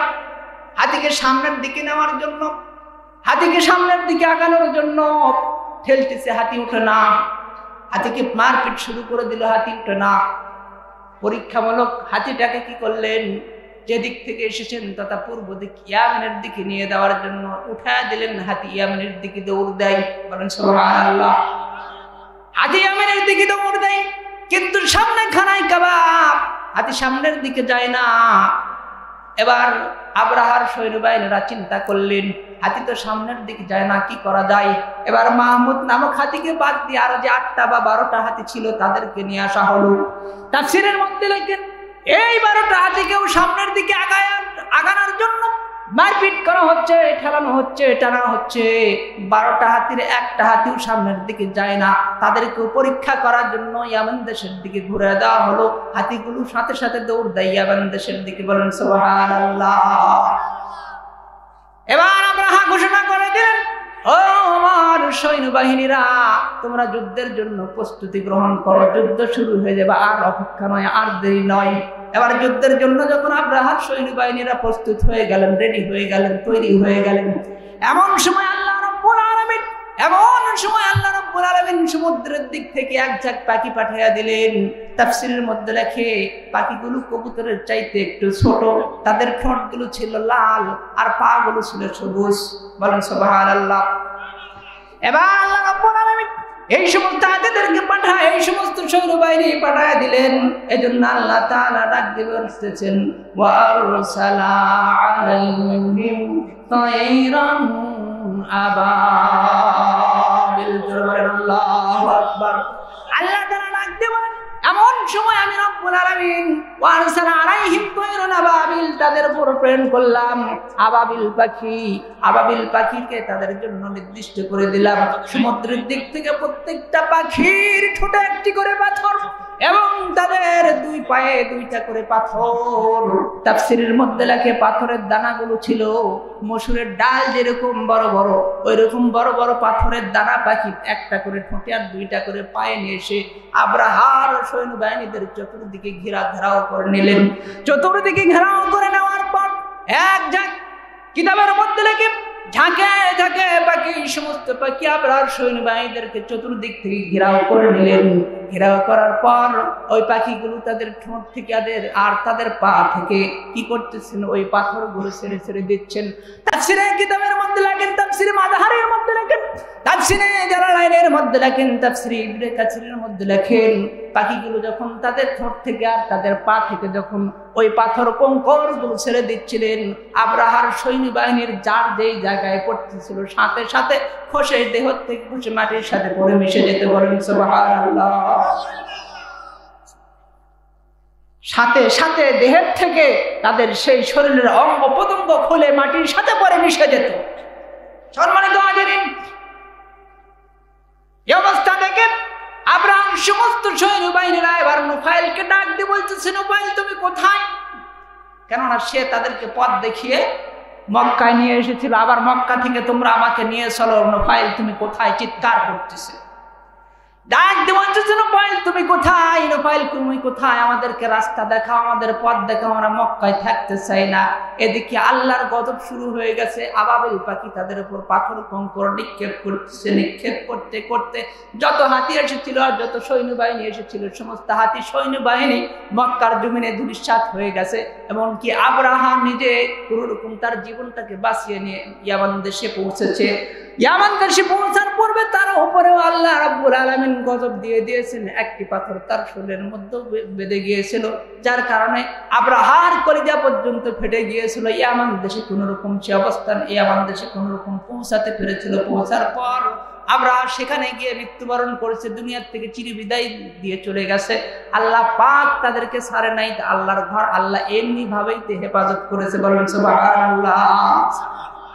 হাতিকে সামনের দিকে নেওয়ার জন্য, হাতিকে সামনের দিকে আগানোর জন্য ঠেলতেছে, হাতি উঠে না। হাতিকে মারপিট শুরু করে দিল, হাতি উঠে না। পরীক্ষামূলক হাতিটাকে কি করলেন, যেদিক থেকে এসেছেন তথা পূর্ব দিক ইয়ামেনের দিকে নিয়ে দেওয়ার জন্য উঠায় দিলেন। হাতি ইয়ামেনের দিকে দৌড় দেয়। বলেন সুবহানাল্লাহ। হাতি ইয়ামেনের দিকে দৌড় দেয়, কিন্তু সামনে খানায় কাবা, হাতি সামনের দিকে যায় না। এবার আবরাহার সৈন্যবাহিনীরা চিন্তা করলেন, হাতি তো সামনের দিকে যায় না, কি করা যায়। এবার মাহমুদ নামক হাতিকে বাদ দিয়ে আরো যে 8টা বা 12টা হাতি ছিল তাদেরকে নিয়ে আসা হলো। তাফসীরের মধ্যে লেখেন, এই 12টা হাতিকেও সামনের দিকে আগানোর জন্য মারপিট করা হচ্ছে, ঠেলানো হচ্ছে, টানা হচ্ছে। 12টা হাতির একটা হাতিও সামনের দিকে যায় না। তাদেরকেও পরীক্ষা করার জন্য ইয়ামান দেশের দিকে ঘুরে দেওয়া হলো। হাতিগুলো সাথে সাথে দৌড় দেয় ইয়ামান দেশের দিকে। বলেন সুবহানাল্লাহ। এবার আবরাহা ঘোষণা করে দিলেন, ও আমার সৈন্যবাহিনীরা, তোমরা যুদ্ধের জন্য প্রস্তুতি গ্রহণ করো, যুদ্ধ শুরু হয়ে যাবে, আর অপেক্ষা নয়, আর দেরি নয়। এবার যুদ্ধের জন্য যখন আবরাহার সৈন্যবাহিনীরা প্রস্তুত হয়ে গেলেন, রেডি হয়ে গেলেন, তৈরি হয়ে গেলেন, এমন সময় আল্লাহ রাব্বুল আলামিন সমুদ্রের দিক থেকে এক ঝাঁক পাখি পাঠিয়ে দিলেন। তাফসীরের মধ্যে লেখে, পাখিগুলো কবুতরের চাইতে একটু ছোট, তাদের ঠোঁটগুলো ছিল লাল আর পা গুলো ছিল সবুজ। বলেন সুবহানাল্লাহ। এবার আল্লাহ রাব্বুল আলামিন এই সমস্ত হাতিদেরকে পাঠায়, এই সমস্ত সৈন্যবাহিনী পাঠায় দিলেন। এজন্য আল্লাহ তাআলা ডাক দিয়ে বলতেছেন, ওয়া আরসালা আলাইহিম তায়রান আবাবিল। আল্লাহু আকবার। আল্লাহ তাআলা ডাক দিয়ে বলেন, এমন সময় আমি রব্বুল আলামিন ওয়া আরসালা আলাইহিম তায়রান আবাবিল, তাদের উপর প্রেরণ করলাম আবাবিল পাখি। আবাবিল পাখিকে তাদের জন্য নির্দিষ্ট করে দিলাম। সমুদ্রের দিক থেকে প্রত্যেকটা পাখির ঠোঁটে একটি করে পাথর, এবং তাদের দুই পায়ে দুইটা করে পাথর। তাফসীরের মধ্যে লেখে পাথরের দানাগুলো ছিল মসুরের ডাল যেরকম বড় বড়, ওই রকম বড় বড় পাথরের দানা পাখি একটা করে ঠোঁটে আর দুইটা করে পায়ে নিয়ে এসে আব্রাহার সৈন্যবাহিনীদের চতুর্দিকে ঘেরাও করে নিলেন। চতুর্দিকে ঘেরাও করে নেওয়ার পর এক ঝাঁক কিতাবের মধ্যে লেখে ঝাঁকে ঝাঁকে পাখি, সমস্ত পাখি আব্রাহার সৈন্যবাহিনীদেরকে চতুর্দিক থেকে ঘেরাও করে নিলেন। ঘেরাও করার পর ওই পাখিগুলো তাদের ঠোঁট থেকে আর তাদের পা থেকে কি করতেছেন, ওই পাথরগুলো ছেড়ে ছেড়ে দিচ্ছেন। তাফসীরে কিতাবের মধ্যে লেখেন, তাফসীরে মাযহারের মধ্যে লেখেন, তাফসীরে জালালাইনের মধ্যে লেখেন, তাফসীরে ইবনে কাসিরের মধ্যে লেখেন, পাখিগুলো যখন তাদের ঠোঁট থেকে আর তাদের পা থেকে যখন ওই পাথর কঙ্করগুলো ছেড়ে দিচ্ছিলেন, আব্রাহার সৈন্যবাহিনীর যার যেই জায়গায় পড়তেছিল সাথে সাথে খসে দেহ থেকে খসে মাটির সাথে পড়ে মিশে যেতে। বলেন সুবহানাল্লাহ। সাথে সাথে দেহের থেকে তাদের সেই শরীরের অঙ্গ প্রত্যঙ্গ খুলে মাটির সাথে পড়ে মিশে যেত। সম্মানিত হাজিরিন, এই অবস্থা দেখে আব্রাহাম সমস্ত সৈন্যবাহিনীরা এবার নুফাইলকে ডাক দিয়ে বলতেছে, নুফাইল তুমি কোথায়? কেননা সে তাদেরকে পথ দেখিয়ে মক্কায় নিয়ে এসেছিল, আবার মক্কা থেকে তোমরা আমাকে নিয়ে চলো, নুফাইল তুমি কোথায়? চিৎকার করতেছে, ডাক দিয়ে বলতেছে, নুফাইল তুমি কোথায়? নুফাইল তুমি কোথায়? আমাদেরকে রাস্তা দেখাও, আমাদের পথ দেখাও, আমরা মক্কায় থাকতে চাই না। এদিকে আল্লাহর গজব শুরু হয়ে গেছে, আবাবিল পাখি তাদের উপর পাথর কঙ্কর নিক্ষেপ করতেছে। নিক্ষেপ করতে করতে যত হাতি এসেছিল আর যত সৈন্যবাহিনী এসেছিল সমস্ত হাতি সৈন্যবাহিনী মক্কার জমিনে ধূলিসাৎ হয়ে গেছে। এমনকি আব্রাহাম নিজে কোনোরকম তার জীবনটাকে বাঁচিয়ে নিয়ে ইয়ামান দেশে পৌঁছেছে। ইয়ামান দেশে পৌঁছার পূর্বে তার উপরেও আল্লাহ রাব্বুল আলামিন গজব দিয়ে দিয়েছেন। একটি পাথর তার শরীরের মধ্যে বেঁধে গিয়েছিল, যার কারণে আব্রাহার কলিজা পর্যন্ত ফেটে গিয়েছিল। ইয়ামান দেশে কোনোরকম সে অবস্থান ইয়ামান দেশে কোনোরকম পৌঁছাতে পেরেছিল। পৌঁছার পর আব্রাহা সেখানে গিয়ে মৃত্যুবরণ করেছে, দুনিয়ার থেকে চিরবিদায় দিয়ে চলে গেছে। আল্লাহ পাক তাদেরকে ছাড়ে নাই, আল্লাহর ঘর আল্লাহ এমনি ভাবেই হেফাজত করেছে। বলেন সুবহানাল্লাহ।